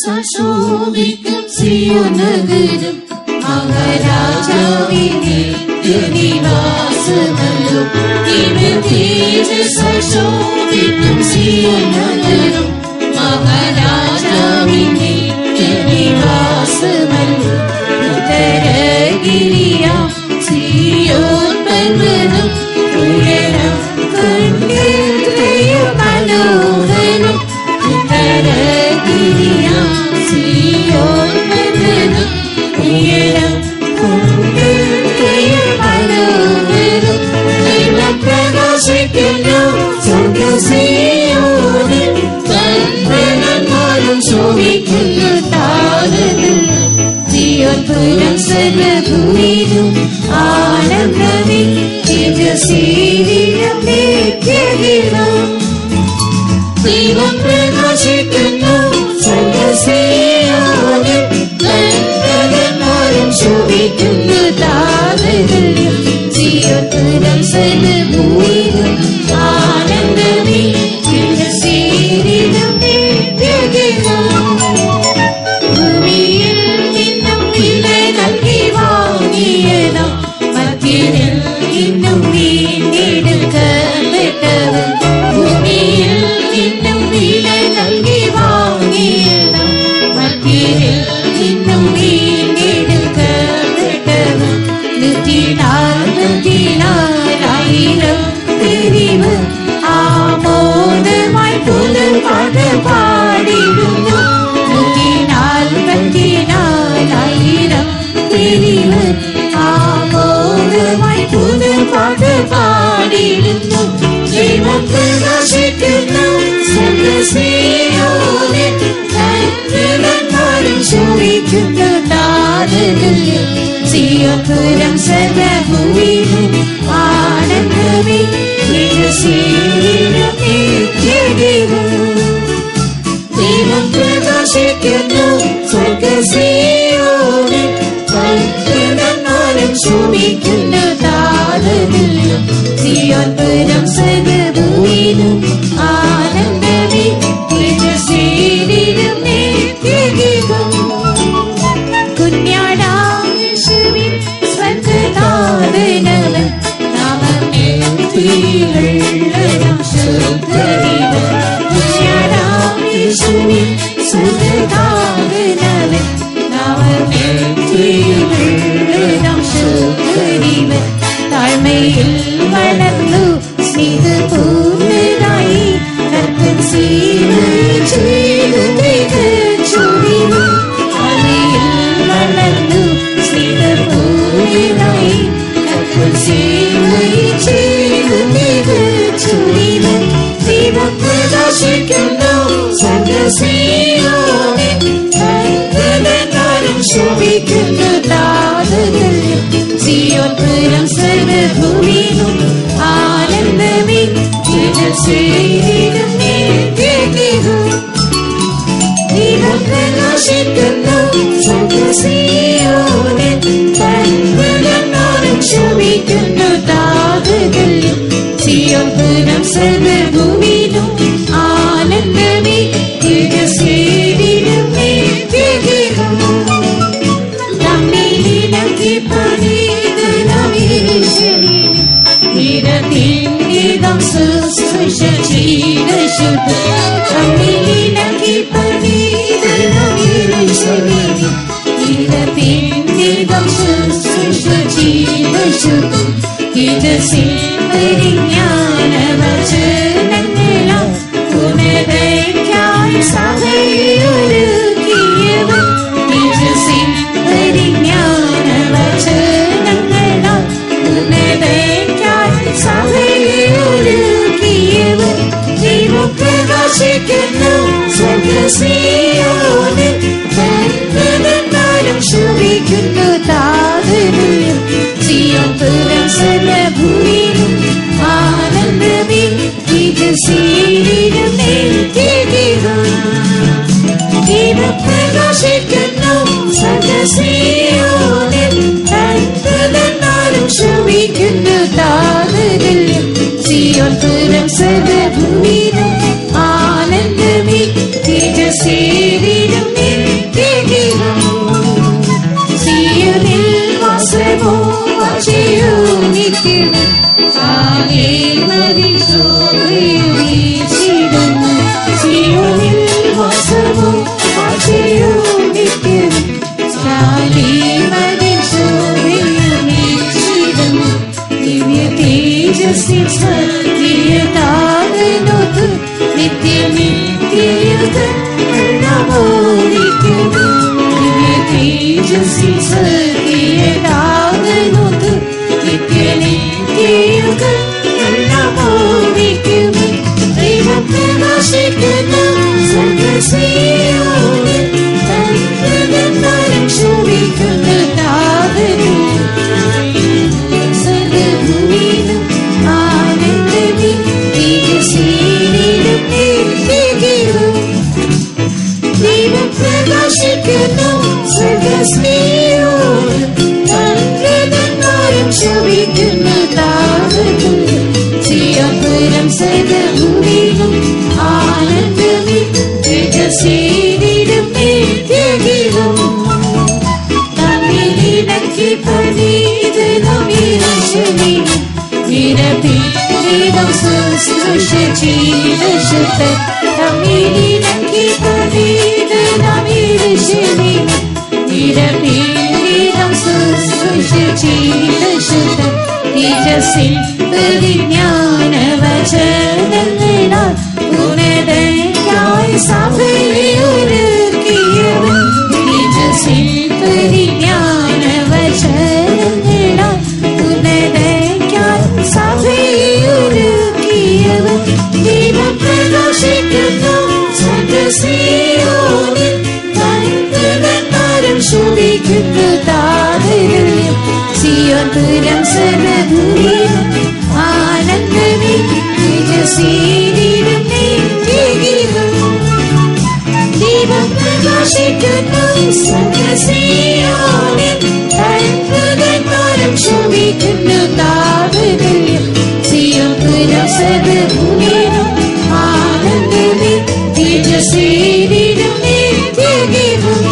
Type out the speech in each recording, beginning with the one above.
ശോഭിക്കും സിയോൻ നഗരം മഹാരാജാവിന്റെ നിവാസമല്ലോ. ശോഭിക്കും സിയോൻ നഗരം മഹാരാജാവിന്റെ നിവാസമല്ലോ. ഉത്തരഗിരിയാം സിയോൻ പർവ്വതം ഉയരം കണ്ടിട്ടയും മനോഹരം. ഉത്തരഗിരിയാം സിയോൻ പർവ്വതം ഉയരം കണ്ടിട്ടയും മനോഹരം. ദൈവം പ്രകാശിക്കുന്നു സ്വർഗ്ഗസിയോനിൽ കൽപ്പനന്മാരും ശോഭിക്കുന്നു താരകൾ. സിയോൻ പുരം സർവ്വഭൂമിയിലും ആനന്ദമേ തേജസ്സീനം നിത്യഗീതം. ദൈവം പ്രകാശിക്കുന്നു സ്വർഗ്ഗസിയോനിൽ കൽപ്പനന്മാരും ശോഭിക്കുന്നു താരകൾ. സിയോൻ പുരം സർവ്വഭൂമിയിലും ആനന്ദമേ തേജസ്സീനം നിത്യഗീതം. ഭൂമിയിൽ നിന്നും വില നൽകി വാങ്ങിയതാം മധ്യനിൽ നിന്നും വീണ്ടെടുക്കപ്പെട്ടവൻ. ഭൂമിയിൽ നിന്നും വില നൽകി വാങ്ങിയതാം മധ്യനിൽ നിന്നും വീണ്ടെടുക്കപ്പെട്ടവൻ. 144,000 തിരിവ് ആമോദമായി പുതുപാട്ട് പാടിടുന്നു. 144,000 തിരിവ് ആമോദമായി പുതുപാട്ട് പാടിടുന്നു. ദൈവം പ്രകാശിക്കുന്നു സ്വർഗ്ഗസിയോനിൽ കൽപ്പനന്മാരും ശോഭിക്കുന്നു താരകൾ. സിയോൻ പുരം സർവ്വഭൂമിയിലും ആനന്ദമേ തേജസ്സീനം നിത്യഗീതം. ദൈവം പ്രകാശിക്കുന്നു സ്വർഗ്ഗസിയോനിൽ കൽപ്പനന്മാരും ശോഭിക്കുന്നു താരകൾ. സിയോൻ പുരം സർവ്വഭൂമിയിലും ആനന്ദമേ തേജസ്സീനം നിത്യഗീതം. കുഞ്ഞാടാം യേശുവിൻ സ്വർഗ്ഗതാതനവൻ നാമമേൽപ്പിയുള്ളതാം ശുദ്ധദൈവം. കുഞ്ഞാടാം യേശുവിൻ സ്വർഗ്ഗതാതനവൻ നാമമേൽപ്പിയുള്ളതാം ശുദ്ധദൈവം. താഴ്മയിൽ വളർന്നു സ്നേഹപൂർണ്ണനായി കർത്തൻ സേവ ചെയ്തു താഴ്മയിൽ വളർന്നു സ്നേഹപൂർണ്ണനായി കർത്തൻ സേവ ചെയ്തു. ദൈവം പ്രകാശിക്കുന്നു സ്വർഗ്ഗസിയോനിൽ കൽപ്പനന്മാരും ശോഭിക്കുന്നു താരകൾ. സിയോൻ പുരം സർവ്വഭൂമിയിലും ആനന്ദമേ തേജസ്സീനം നിത്യഗീതം. ദൈവം പ്രകാശിക്കുന്നു സ്വർഗ്ഗസിയോനിൽ കൽപ്പനന്മാരും ശോഭിക്കുന്നു താരകൾ. സിയോൻ പുരം സർവ്വഭൂമിയിലും ആനന്ദമേ തേജസ്സീനം നിത്യഗീതം. തമ്മിലിണക്കി പണിതനാം യെരൂശലേമിൽ നിരതിന്യതാം ശുശ്രൂഷ ചെയ്ത ശുദ്ധൻ. തമ്മിലിണക്കി പണിതനാം യെരൂശലേമിൽ നിരതിന്യതാം ശുശ്രൂഷ ചെയ്ത ശുദ്ധൻ. തേജസ്സിൻ പരിജ്ഞാനവചനങ്ങളാൽ ഉന്നതയ്ക്കായി സഭയൊരുക്കിയവൻ. തേജസ്സിൻ പരിജ്ഞാനവചനങ്ങളാൽ ഉന്നതയ്ക്കായി സഭയൊരുക്കിയവൻ. ദൈവം പ്രകാശിക്കുന്നു സ്വർഗ്ഗസിയോനിൽ കൽപ്പനന്മാരും ശോഭിക്കുന്നു താരകൾ. സിയോൻ പുരം സർവ്വഭൂമിയിലും ആനന്ദമേ വാഴ്ചയും നിത്യവും ശാലേമതിൽ ശോഭയും വീശിടുന്നു. സിയോനിൽ വാസവും വാഴ്ചയും നിത്യവും ശാലേമതിൽ ശോഭയും വീശിടുന്നു. ദിവ്യ തേജസ്സിൽ സ്വർഗീയതാതനൊത്ത് നിത്യനിത്യയുഗങ്ങൾ നമോദിക്കുന്നു. ദിവ്യ തേജസ്സിൽ സ്വർഗീയതാതനൊത്ത് നിത്യനിത്യയുഗങ്ങൾ നമോദിക്കുന്നു. ദൈവം പ്രകാശിക്കുന്നു സ്വർഗ്ഗസിയോനിൽ, തന്മനം ശോഭിക്കുന്നു താതനിൽ. സർവ്വഭൂമിയിലും ആനന്ദമേ, തേജസ്സീനിലും നിത്യഗീതം. ദൈവം പ്രകാശിക്കുന്നു സ്വർഗ്ഗസിയോനിൽ, തന്മനം ശോഭിക്കുന്നു താതനിൽ. സിയോൻപുരം സർവ്വഭൂമിയിലും ആനന്ദമേ, തേജസ്സീനിലും നിത്യഗീതം. തമ്മിലിണക്കി പണിതനുമിരശനീയം, നിരപീഡിതം ശുശ്രൂഷ ചെയ്ത ശുദ്ധൻ. തമ്മിലിണക്കി പണിതനുമിരശനീയം, നിരപീഡിതം ശുശ്രൂഷ ചെയ്ത ശുദ്ധൻ. തേജസ്സിൽ പരിജ്ഞാനവചനങ്ങളാൽ ഉന്നതനായി സഭയെ ഒരുക്കിയവൻ. തേജസ്സിൽ പരിജ്ഞാനവചനങ്ങളാൽ ഉന്നതനായി സഭയെ ഒരുക്കിയവൻ. ദൈവം പ്രകാശിക്കുന്നു സ്വർഗ്ഗസിയോനിൽ, തന്മനം ശോഭിക്കുന്നു താതനിൽ. സിയോൻപുരം സർവ്വഭൂമിയിലും ആനന്ദമേ, തേജസ്സീനിലും നിത്യഗീതം. ദൈവം പ്രകാശിക്കുന്നു സ്വർഗ്ഗസിയോനിൽ, തന്മനം ശോഭിക്കുന്നു താതനിൽ. സിയോൻപുരം സർവ്വഭൂമിയിലും ആനന്ദമേ, തേജസ്സീനിലും നിത്യഗീതം.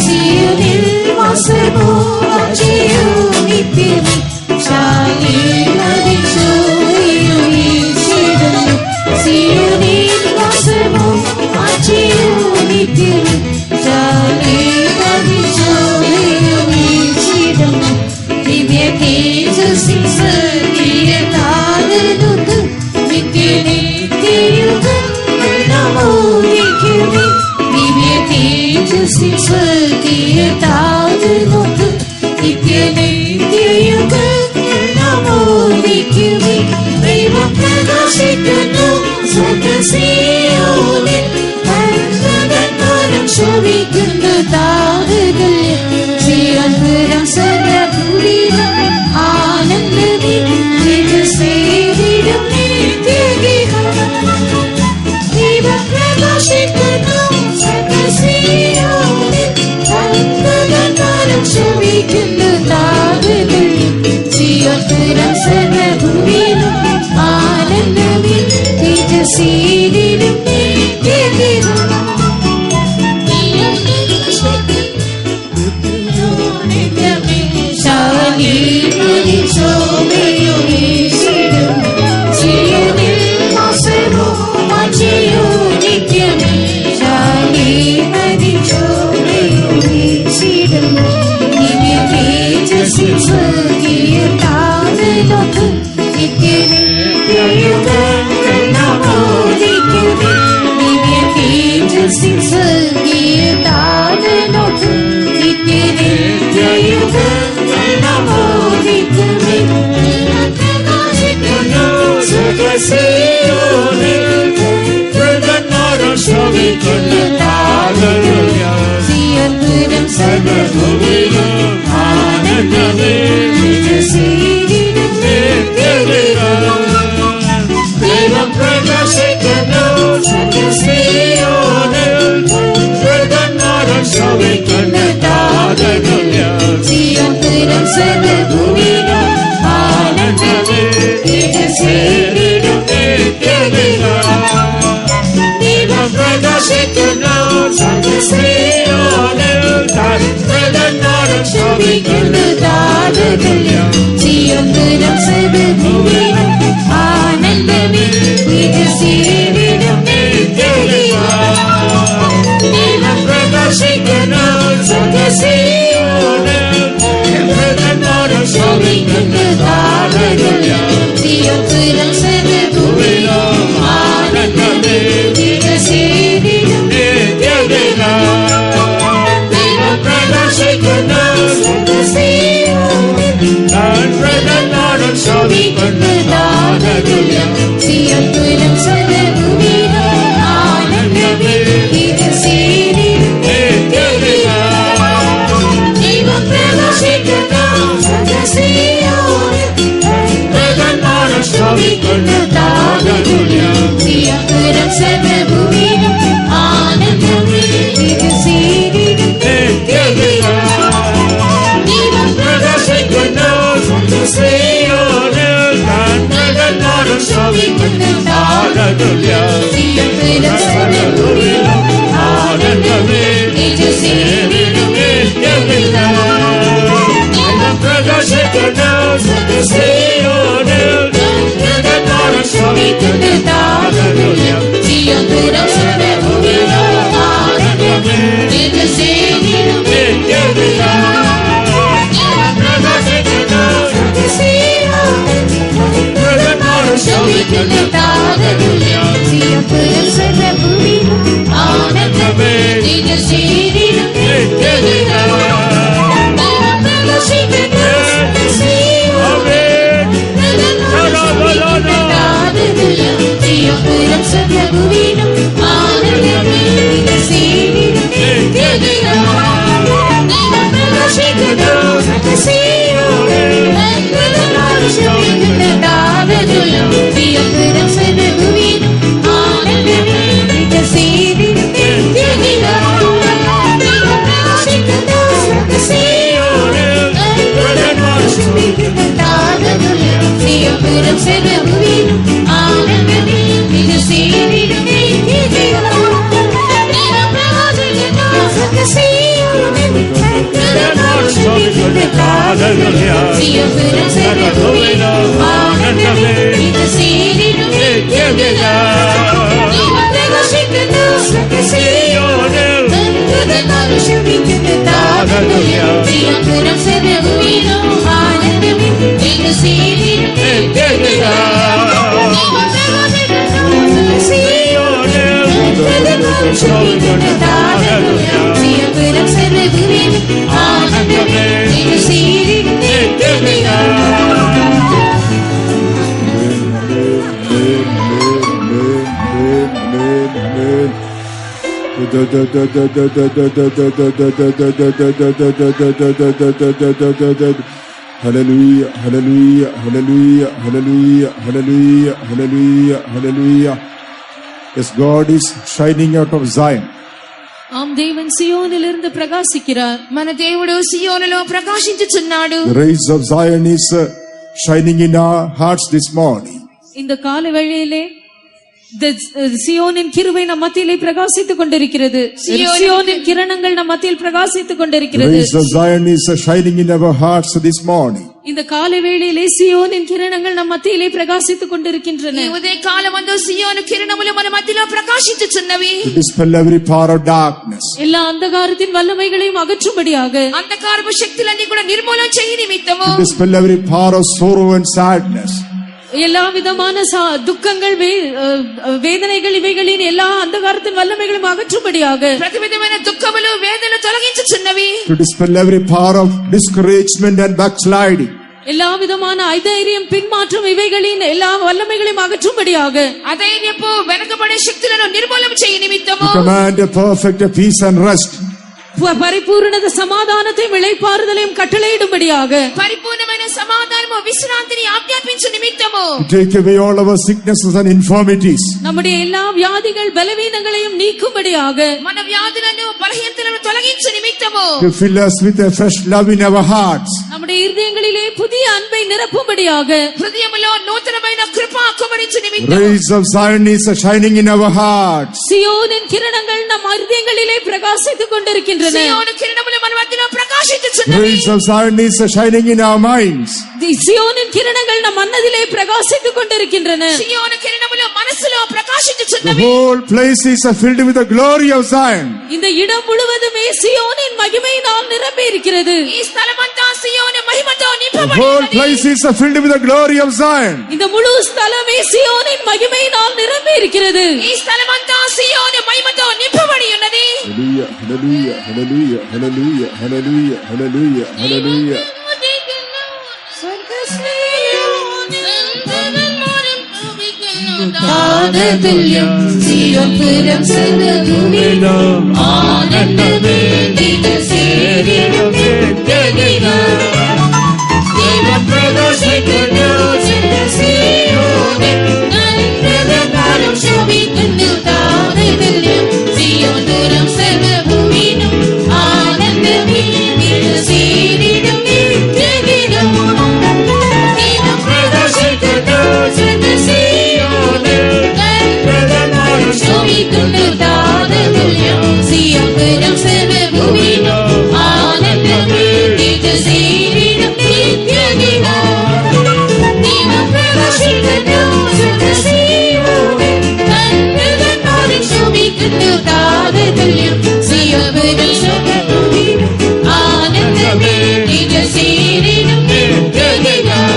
സിയോനിൽ വാസമോ വാഴ്ചയും നിത്യവും ശാലേമതിൽ ശോഭയും വീശിടുന്നു. സിയോനിൽ വാസമോ വാഴ്ചയും നിത്യവും ശാലേമതിൽ ശോഭയും വീശിടുന്നു. ദിവ്യ തേജസ്സിൽ സ്വർഗീയതാതനൊത്ത് നിത്യനിത്യയുഗങ്ങൾ നമോദിക്കുമേ. ദിവ്യ തേജസ്സിൽ സ്വർഗീയതാതനൊത്ത് നിത്യനിത്യയുഗങ്ങൾ നമോദിക്കുമേ. ദൈവം പ്രകാശിക്കുന്നു സ്വർഗ്ഗസിയോനിൽ, തന്മനം ശോഭിക്കുന്നു താതനിൽ. സിയോൻപുരം സർവ്വഭൂമിയിലും ആനന്ദമേ, തേജസ്സീനിലും നിത്യഗീതം. ദൈവം പ്രകാശിക്കുന്നു സ്വർഗ്ഗസിയോനിൽ, തന്മനം ശോഭിക്കുന്നു താതനിൽ. സിയോൻപുരം സർവ്വഭൂമിയിലും ആനന്ദമേ, തേജസ്സീനിലും നിത്യഗീതം. ശാലേമതിൽ ശോഭയും വീശിടുന്നു. സിയോനിൽ വാസമോ വാഴ്ചയും നിത്യവും ശാലേമതിൽ ശോഭയും വീശിടുന്നു. ദിവ്യ തേജസ്സിൽ സ്വർഗീയതാതനൊത്ത് നിത്യനിത്യയുഗങ്ങൾ നമോദിക്കുമേ. ദിവ്യ തേജസ്സിൽ സ്വർഗീയതാതനൊത്ത് നിത്യനിത്യയുഗങ്ങൾ നമോദിക്കുമേ. സ്വർഗ്ഗസിയോനിൽ, തന്മനം ശോഭിക്കുന്നു താതനിൽ. സിയോൻപുരം സർവ്വഭൂമിയിലും ആനന്ദമേ, തേജസ്സീനിലും നിത്യഗീതം. ദൈവം പ്രകാശിക്കുന്നു സ്വർഗ്ഗസിയോനിൽ, തന്മനം ശോഭിക്കുന്നു താതനിൽ. സിയോൻപുരം സർവ്വഭൂമിയിലും ആനന്ദമേ, തേജസ്സീനിലും നിത്യഗീതം. ദൈവം പ്രകാശിക്കുന്നു സ്വർഗ്ഗസിയോനിൽ, തന്മനം ശോഭിക്കുന്നു താതനിൽ. ശോഭിക്കുന്നതാകരുള്യം സിയോൻ സർവ്വഭൂമിയിലും ആനന്ദമേ ഇത് സീരിയും ദൈവം പ്രകാശിക്കുന്ന സദസ്സിയോനിൽ ശോഭിക്കുന്നതാകരുള്യം സിയോൻ സർവ്വഭൂമിയിലും ആനന്ദമേ ഇത് സീരിയും ദൈവം പ്രകാശിക്കുന്ന സദസ്സിയോനിൽ ശോഭിക്കുന്നതാകരുള്യം സിയോൻ സർവ്വഭൂമിയിലും ആനന്ദമേ ഇത് സീരിയും പ്രകാശിക്കുന്ന സദസ്സിയോനിൽ ശോഭിക്കുന്നതാകരുള്യം സിയോൻ സർവ്വഭൂമിയിലും ആനന്ദമേ ഇത് സീരിയും പ്രകാശിക്കുന്ന സദസ്സിയോനിൽ ശോഭിക്കുന്നതാകരുള്യം സിയോൻ സർവ്വഭൂമിയിലും ആനന്ദമേ ഇത് സീരിയും സർവ്വഭൂമിയിലും ആനന്ദമേ ഇത് സീരിയും പ്രകാശിക്കുന്ന സദസ്സിയോനിൽ ശോഭിക്കുന്നതാകരുള്യം സിയോൻ സർവ്വഭൂമിയിലും ആനന്ദമേ ഇത് സീരിയും പ്രകാശിക്കുന്ന സദസ്സിയോനിൽ ശോഭിക്കുന്നതാകരുള്യം സിയോൻ സർവ്വഭൂമിയിലും ആനന്ദമേ ഇത് സീരിയും Hallelujah, hallelujah, hallelujah, hallelujah, hallelujah, hallelujah, hallelujah. Yes, God is shining out of Zion. ఆం దేవుని సియోనులో ప్రకాశించారు. మన దేవుడు సియోనులో ప్రకాశించుచున్నాడు. The rays of Zion is shining in our hearts this morning. இந்த காலை வேளையிலே சியோனின் கிருபை நம் மத்தியிலே பிரகாசித்துக் கொண்டிருக்கிறது. சியோனின் கிரணங்கள் நம் மத்தியில் பிரகாசித்துக் கொண்டிருக்கிறது. The rays of Zion is shining in our hearts this morning. இந்த காலை வேளையிலே சியோனின் கிரணங்கள் நம் மத்தியிலே பிரகாசித்துக் கொண்டிருக்கின்றன. ఈ ఉదయ కాలమందు సియోను కిరణములు మన మధ్యలో ప్రకాశించుచున్నవి. To dispel every power of darkness. எல்லா அந்தகாரத்தின் வல்லமைகளையும் அகற்றும்படியாக అంధకారపు శక్తులన్నీ కూడా నిర్మూలన చేయి నిమిత్తము. To dispel every power of sorrow and sadness. எல்லா விதமான துக்கங்கள் வேதனைகள் இவைகளின் எல்லா அந்தகாரத்தின் வல்லமைகளும் அகற்றும்படியாக ప్రతి విధమైన దుఃఖములు వేదనలు తొలగించుచున్నవి. To dispel every power of discouragement and backsliding. எல்லா விதமான ஐதைரியம் பின்மாற்றம் இவைகளின் எல்லா வல்லமைகளையும் அகற்றும்படியாக అధైర్యపు వెనకబడే శక్తులను నిర్మూలన చేయి నిమిత్తము. To command a perfect peace and rest. பரிபூரண சமாதானத்தையும் இளைப்பாறுதலையும் கட்டளையிடும்படியாக పరిపూర్ణమైన సమాధానము విశ్రాంతిని ఆజ్ఞాపించు నిమిత్తము. To take away all our sicknesses and infirmities. நம்முடைய எல்லா வியாதிகள் பலவீனங்களையும் நீக்கும்படியாக మన వ్యాధులను బలహీనతలను తొలగించు నిమిత్తము. To fill us with a fresh love in our hearts. நம்முடைய இருதயங்களிலே புதிய அன்பை நிரப்பும்படியாக హృదయములో నూతనమైన కృప కుమరించు నిమిత్తము. Rays of Zion is shining in our hearts. சியோனின் கிரணங்கள் நம் இருதயங்களிலே பிரகாசித்துக் கொண்டிருக்கின்றன. సియోను కిరణములు మన మధ్యలో ప్రకాశించుచున్నవి. Rays of Zion is shining in our minds. சியோனின் கிரணங்கள் நம் மனதிலே பிரகாசித்துக் கொண்டிருக்கின்றன. సియోను కిరణములు మనసులో The ప్రకాశించుచున్నవి. whole place is filled with the glory of Zion. இந்த இடம் முழுவதுமே சியோனின் மகிமையினால் நிரம்பி இருக்கிறது. ఈ స్థలమంతా సియోను మహిమతో The నింపబడి whole ఉన్నది. place is filled with the glory of Zion. இந்த முழு ஸ்தலமே சியோனின் மகிமையினால் நிரம்பி இருக்கிறது. ఈ స్థలమంతా సియోను మహిమతో నింపబడి ఉన్నది. Hallelujah, hallelujah, hallelujah, hallelujah, hallelujah, hallelujah, hallelujah. స్వర్గ సియోను தானதுல்யம் சீயோன் புரம் சர்வபூமியிலும் ஆனந்தமே இது சேரிடும் நித்தியதினம் தெய்வம் பிரகாசிക്കുന്നു சீயோனில் நன்மதனாலும் ശോഭിക്കുന്നു താനതുല്യം സീയോൻ പുരം സർവഭൂമിയിലും ആനന്ദമേ ഇത് സേരിടും നിത്യദിനം ദൈവം പ്രകാശിക്കുന്നു സീയോനിൽ നന്മതനാലും ശോഭിക്കുന്നു താനതുല്യം സീയോൻ പുരം സർവഭൂമിയിലും ആനന്ദമേ ഇത് സേരിടും നിത്യദിനം ദൈവം പ്രകാശിക്കുന്നു സീയോനിൽ നന്മതനാലും ശോഭിക്കുന്നു താനതുല്യം സീയോൻ പുരം സർവഭൂമിയിലും ആനന്ദമേ ഇത് സേരിടും നിത്യദിനം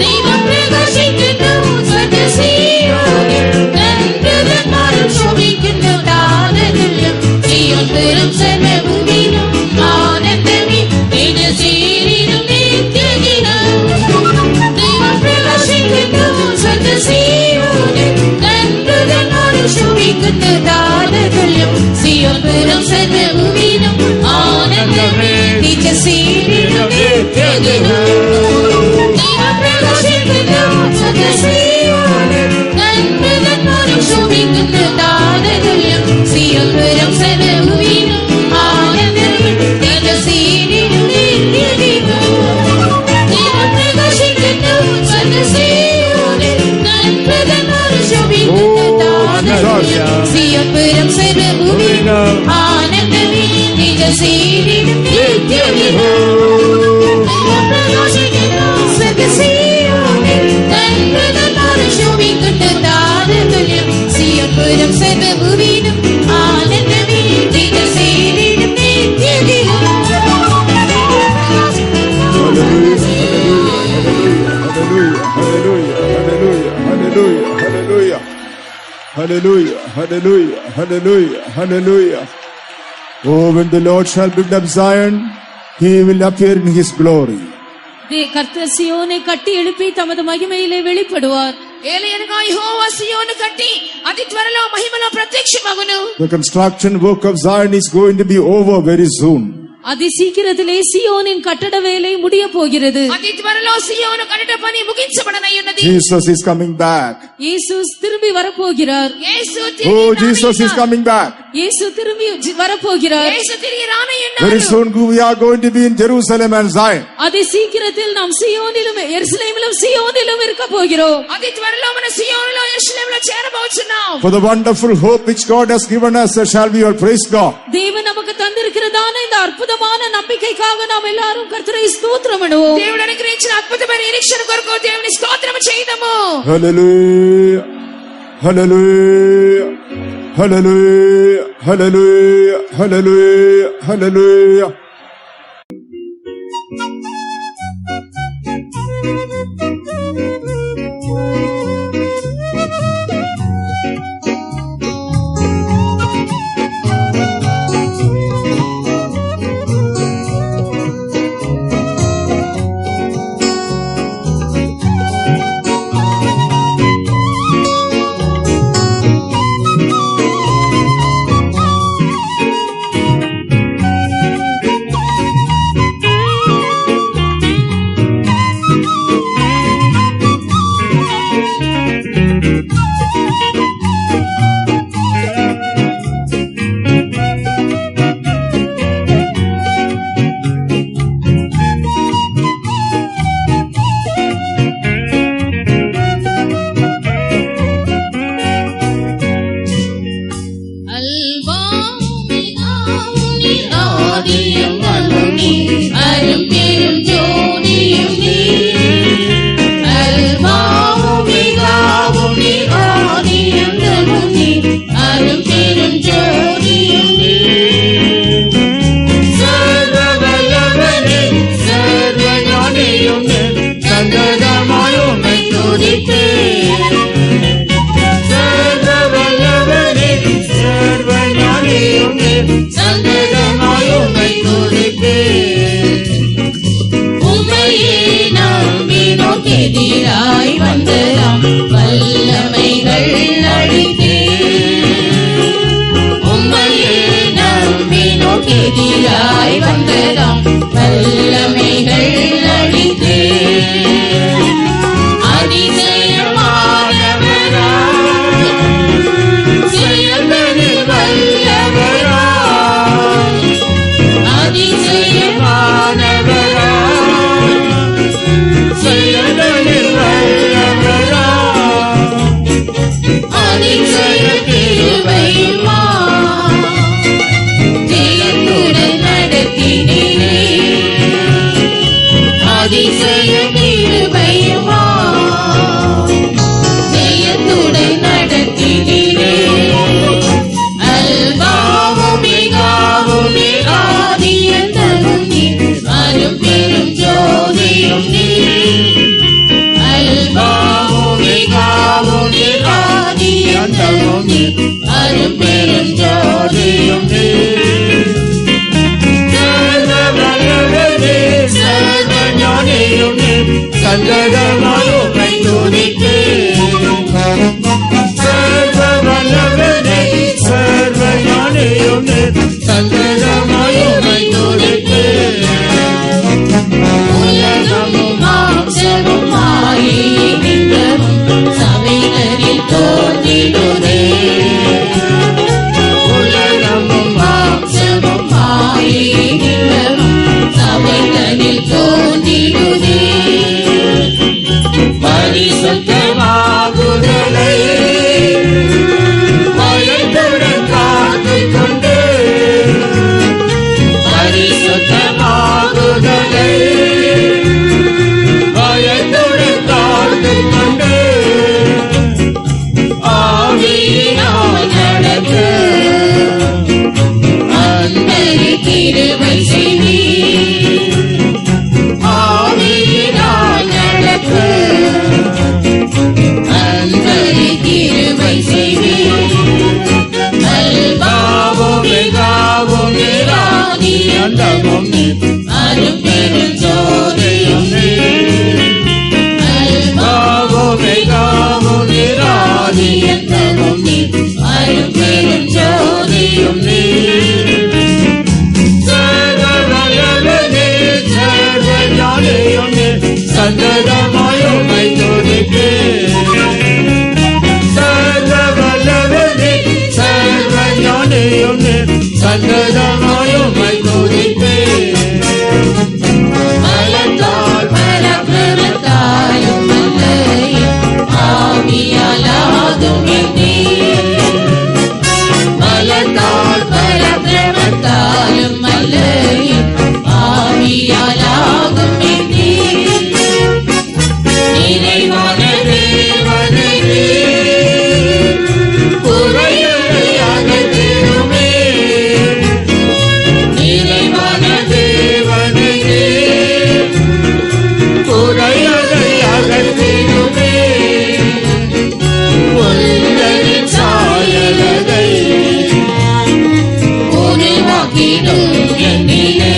ദൈവം പ്രകാശിക്കുന്നു സീയോനിൽ നന്മതനാലും ശോഭിക്കുന്നു താനതുല്യം സീയോൻ പുരം സർവഭൂമിയിലും ആനന്ദമേ ഇത് സേരിടും നിത്യദിനം ദൈവം പ്രകാശിക്കുന്നു സീയോനിൽ നന്മതനാലും ശോഭിക്കുന്നു താനതുല്യം സീയോൻ പുരം സർവഭൂമിയിലും ആനന്ദമേ ഇത് സേരിടും നിത്യദിനം ദൈവം പ്രകാശിക്കുന്നു സീയോനിൽ നന്മതനാലും ശോഭിക്കുന്നു താനതുല്യം സീയോൻ പുരം സർവഭൂമിയിലും ആനന്ദമേ ഇത് സേരിടും നിത്യദിനം ദൈവം പ്രകാശിക്കുന്നു സീയോനിൽ നന്മതനാലും ശോഭിക്കുന്നു താനതുല്യം സീയോൻ പുരം സർവഭൂമിയിലും ആനന്ദമേ ഇത് സേരിടും നിത്യദിനം ദൈവം പ്രകാശിക്കുന്നു സീയോനിൽ നന്മതനാലും ശോഭിക്കുന്നു താനതുല്യം സീയോൻ പുരം സർവഭൂമിയിലും ആനന്ദമേ ഇത് സേരിടും നിത്യദിനം Hallelujah, hallelujah, hallelujah, hallelujah. Oh, when the Lord shall build up Zion, He will appear in His glory. கர்த்தர் சீயோனை கட்டி எழுப்பி தமது மகிமையிலே வெளிப்படுவார். ఏలయనగా యెహోవా సీయోను కట్టి అతి త్వరలో మహిమలో ప్రత్యక్షమగును. The construction work of Zion is going to be over very soon. அதி சீக்கிரத்திலே சீயோனின் கட்டட வேலை முடிய போகிறது. అతి త్వరలో సీయోను కట్టడ పని ముగించబడనయ్యున్నది. Jesus is coming back. இயேசு திரும்பி வரப்போகிறார். యేసు Oh, తిరిగి Jesus is coming back. இயேசு திரும்பி வரப்போகிறார். యేసు తిరిగి రానయ్యున్నాడు. Very soon we are going to be in Jerusalem and Zion. அதி சீக்கிரத்தில் நாம் சீயோனிலும் எருசலேமிலும் சீயோனிலும் இருக்க போகிறோம். అతి త్వరలో మన సీయోనులో యెరూషలేములో చేరబోచున్నాం. For the wonderful hope which God has given us shall be our praise God. தேவன் நமக்கு தந்திருக்கிறதான இந்த அற்புதமான நம்பிக்கைக்காக நாம் எல்லாரும் கர்த்தரை ஸ்தோத்திரம் பண்ணுவோம். దేవుడు అనుగ్రహించిన అద్భుతమైన నిరీక్షణ కొరకు దేవుని స్తోత్రము చేయుదము. Hallelujah, hallelujah, hallelujah, hallelujah, hallelujah, hallelujah. எதிராய் வந்ததாம் வல்லமை துதித்தே அதிசயமானவரா செயல்களில் வல்லவரா அதிசயமானவரா செயல்களில் வல்லவரா அதிசய கிருபையுமா ஜெயத்துடன் நடத்தினீரே அதிசய கிருபையுமா ஜெயத்துடன் நடத்தினீரே அல்பாவும் மிகவும் ஆதியந்தமும் நீர் அரும்பெரும் ஜோதியும் நீர் அல்பாவும் மிகவும் ஆதியந்தமும் நீர் அரும்பெரும் ஜோதியும் நீர் சர்வ வல்லவரே சர்வ ஞானியும் நீர் சங்கடமாய் உம்மை துதித்தேன் சர்வ வல்லவரே சர்வ ஞானியும் நீர் சங்கடமாய் உம்மை துதித்தேன் உலகமும் மாம்சமும் மாயை நின்றமும் சபைகளில் தோன்றிடுதே உலகமும் மாம்சமும் மாயை நின்றமும் சபைகளில் தோன்றிடுதே பரிசுத்தமாகுதலை பயத்துடன் காத்துக் கொண்டு பரிசுத்தமாகுதலை பயத்துடன் காத்துக் கொண்டு ஆவியினால் நடக்க அந்தரி கிருபை செய்வீர் ஆவியினால் நடக்க அந்தரி கிருபை செய்வீர் அல்பாவும் மிகவும் நிராதி அந்தமும் நீர் அரும்பெரும் ஜோதியும் நீர் அல்பாவும் மிகவும் நிராதி அந்தமும் நீர் அரும்பெரும் ஜோதியும் நீர் சர்வ வல்லவரே சர்வ ஞானியும் நீர் சங்கடமாய் உம்மை துதித்தேன் சர்வ வல்லவரே சர்வ ஞானியும் நீர் சங்கடமாய் உம்மை துதித்தேன் பலத்தால் பரப்பிரத்தாலும் அல்லையும் ஆவியாலாகும் நீர் பலத்தால் பரப்பிரத்தாலும் அல்லையும் ஆவியாலாகும் நீர் நிறைவான தேவனே குறைகளை அகற்றிடுமே நிறைவான தேவனே குறைகளை அகற்றிடுமே உந்தரின் சாயலதை உருவாக்கிடும் என்னிலே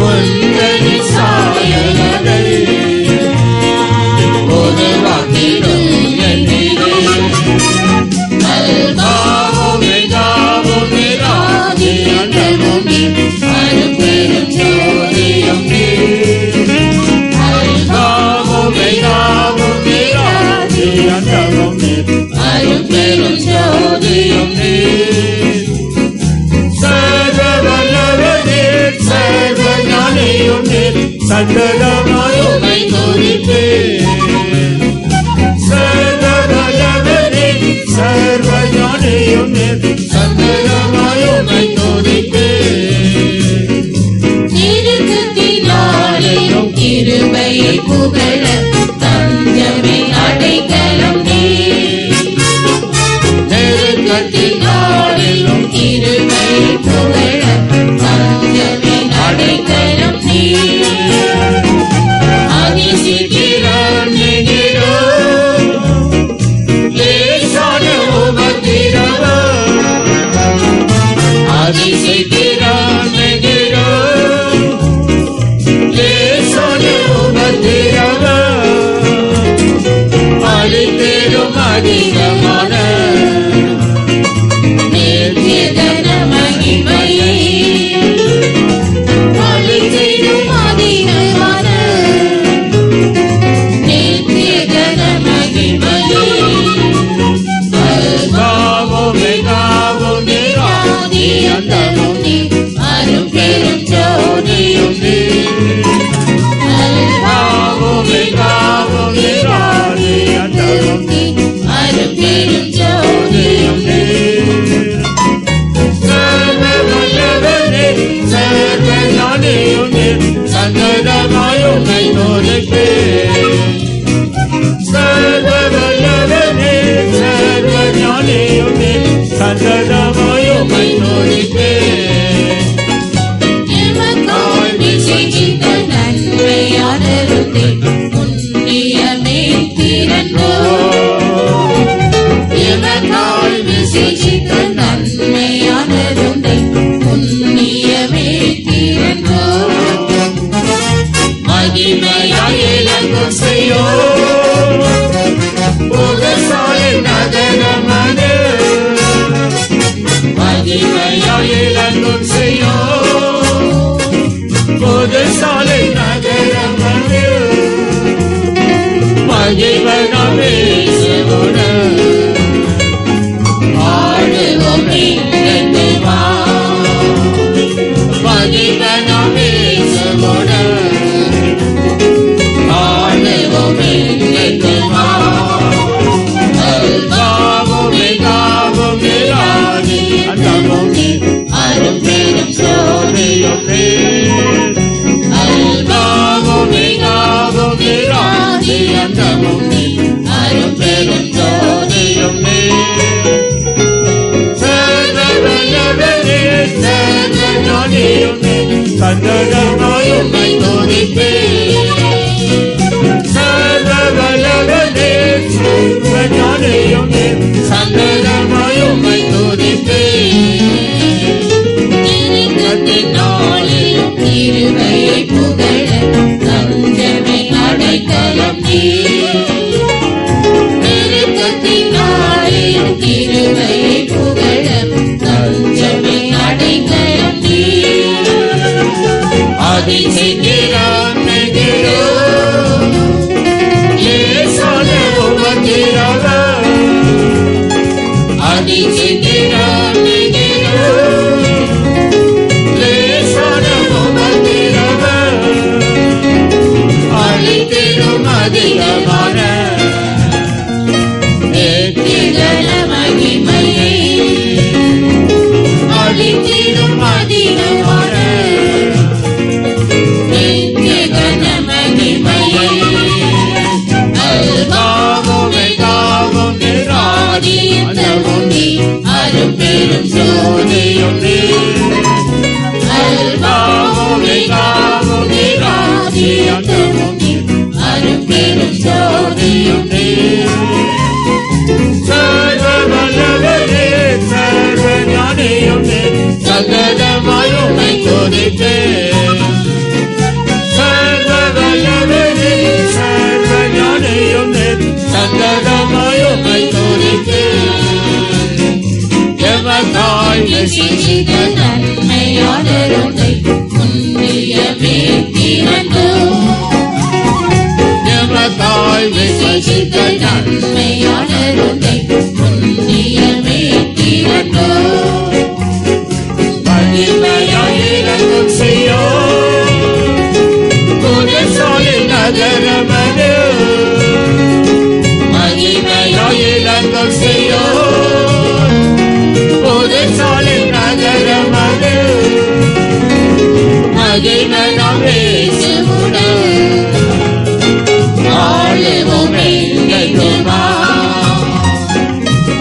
உந்தரின் சாயலதை உருவாக்கிடும் என்னிலே அல்பாவும் மிகவும் நிராதி அந்தமும் நீர் அரும்பெரும் ஜோதியும் நீர் அல்பாவும் மிகவும் நிராதி அந்தமும் நீர் அரும்பெரும் ஜோதியும் நீர் சர்வ வல்லவரே சர்வ ஞானியும் நீர் சங்கடமாய் உம்மை துதித்தேன் சர்வ வல்லவரே சர்வ ஞானியும் நீர் சங்கடமாய் உம்மை துதித்தேன் நெருக்கத்தினாலேயும் கிருபையை புகழ தஞ்சமே அடைக்கலம் நீர் நெருக்கத்தினாலேயும் கிருபையை புகழ தஞ்சமே அடைக்கலம் நீர் அதிசீக்கிரம் நெகிழும் லேசான உபத்திரவம் அதிசீக்கிரம் நெகிழும் லேசான உபத்திரவம் அளித்தேரும் அதிகமான நித்திய கன மகிமையை அளித்தேரும் அதிகமான உம்மை துதிப்பேன். எமக்காய் விசேஷித்த நன்மையானருளே புண்ணியமே திரண்டோ. எமக்காய் விசேஷித்த நன்மையானருளே புண்ணியமே திரண்டோ. மகிமையாய் இலங்கும் செய்யோ புகழ்சாலை நகரமது. மகிமையாய் இலங்கும் செய்யோ புகழ்சாலை நகரமது. மகிமையாய் இயேசுவுடன் ஆடுவோமே எங்குமா. மகிமையாய் இயேசுவுடன் ஆடுவோமே எங்குமா. அல்பாவுமே காவுமே ராணி அந்தமுமே அரும்பெரும் ஜோதியுமே. அல்பாவுமே காவுமே ராணி அந்தமுமே அரும்பெரும் ஜோதியுமே. சர்வவல்லவனே சர்வஞானியுமே சந்ததமாய் உம்மை துதிப்பேன். சர்வவல்லவனே சர்வஞானியுமே சந்ததமாய் உம்மை துதிப்பேன். நெருக்கத்தின் நாளில் கிருபையை புகழ தஞ்சமே அடைக்கலம் நீர். நெருக்கத்தின் நாளில் கிருபையை புகழ தஞ்சமே அடைக்கலம் நீர். அதிசயிக்கிறான் நெகிழோம் இயேசுவே உமக்கிரவர். அதிசயிக்கிறான் நெகிழோம் இயேசுவே உமக்கிரவர். அளித்திடும் அதிகமான நித்தியகல மகிமையை அளித்திடும் அதிகமான நித்தியகல மகிமையை அல்பாவுமே காவுமே ராணி ஆதியந்தமுமே அரும்பெரும் ஜோதியுமே. அல்பாவுமே காவுமே ராணி அந்தமுமே அரும்பெரும் ஜோதியுமே. சர்வவல்லவனே சர்வஞானியுமே சகலமாய் உம்மை துதிப்பேன். சர்வவல்லவனே சர்வஞானியுமே சகலமாய் உம்மை துதிப்பேன். எமக்காய் விசேஷித்த நன்மையானருளை புண்ணியமே திரண்டோ. எமக்காய் விசேஷித்த நன்மையானருளை புண்ணியமே திரண்டோ. மகிமையாய் இலங்கும் செய்யோ புகழ்சாலை நகரமது. மகிமையாய் இலங்கும் செய்யோ புகழ்சாலை நகரமது. மகிமையாய் இயேசுவுடன் ஆளுவோமே எங்குமா.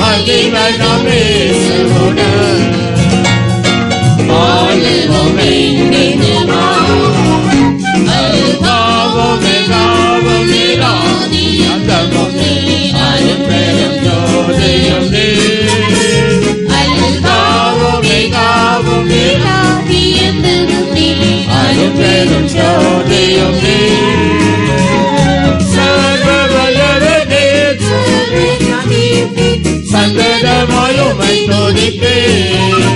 மகிமையாய் இயேசுவுடன் ஆளுவோமே எங்குமா. அல்பாவுமே காவுமே ராணி அந்தமுமே அரும்பெரும் ஜோதியுமே. அல்பாவுமே காவுமே ஆதியந்தமுமே அரும்பெரும் ஜோதியுமே. சர்வவல்லவனே சங்கடமாய் உம்மை துதிப்பேன்.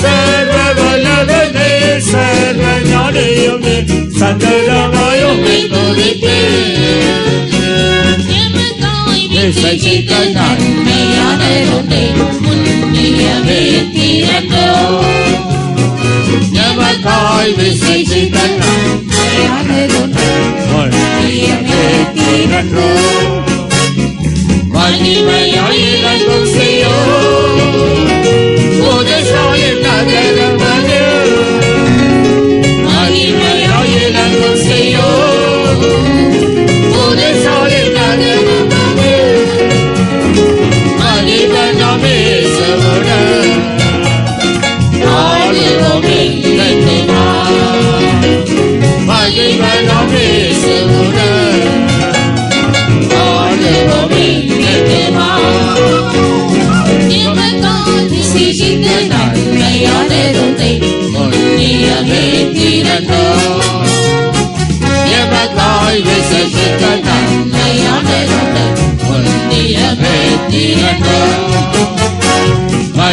சர்வவல்லவனே சர்வஞானியுமே சங்கடமாய் உம்மை துதிப்பேன். விசேஷித்த நன்மையானருளை புண்ணியமே திரண்டோ. எமக்காய் விசேஷித்த நன்மையானருளை புண்ணியமே திரண்டோ. மகிமையாய் இலங்கும் செய்யோ புகழ்சாலை நகரமது. மகிமையாய் இலங்கும் செய்யோ புகழ்சாலை நகரமது. மகிமையாய் இயேசுவுடன்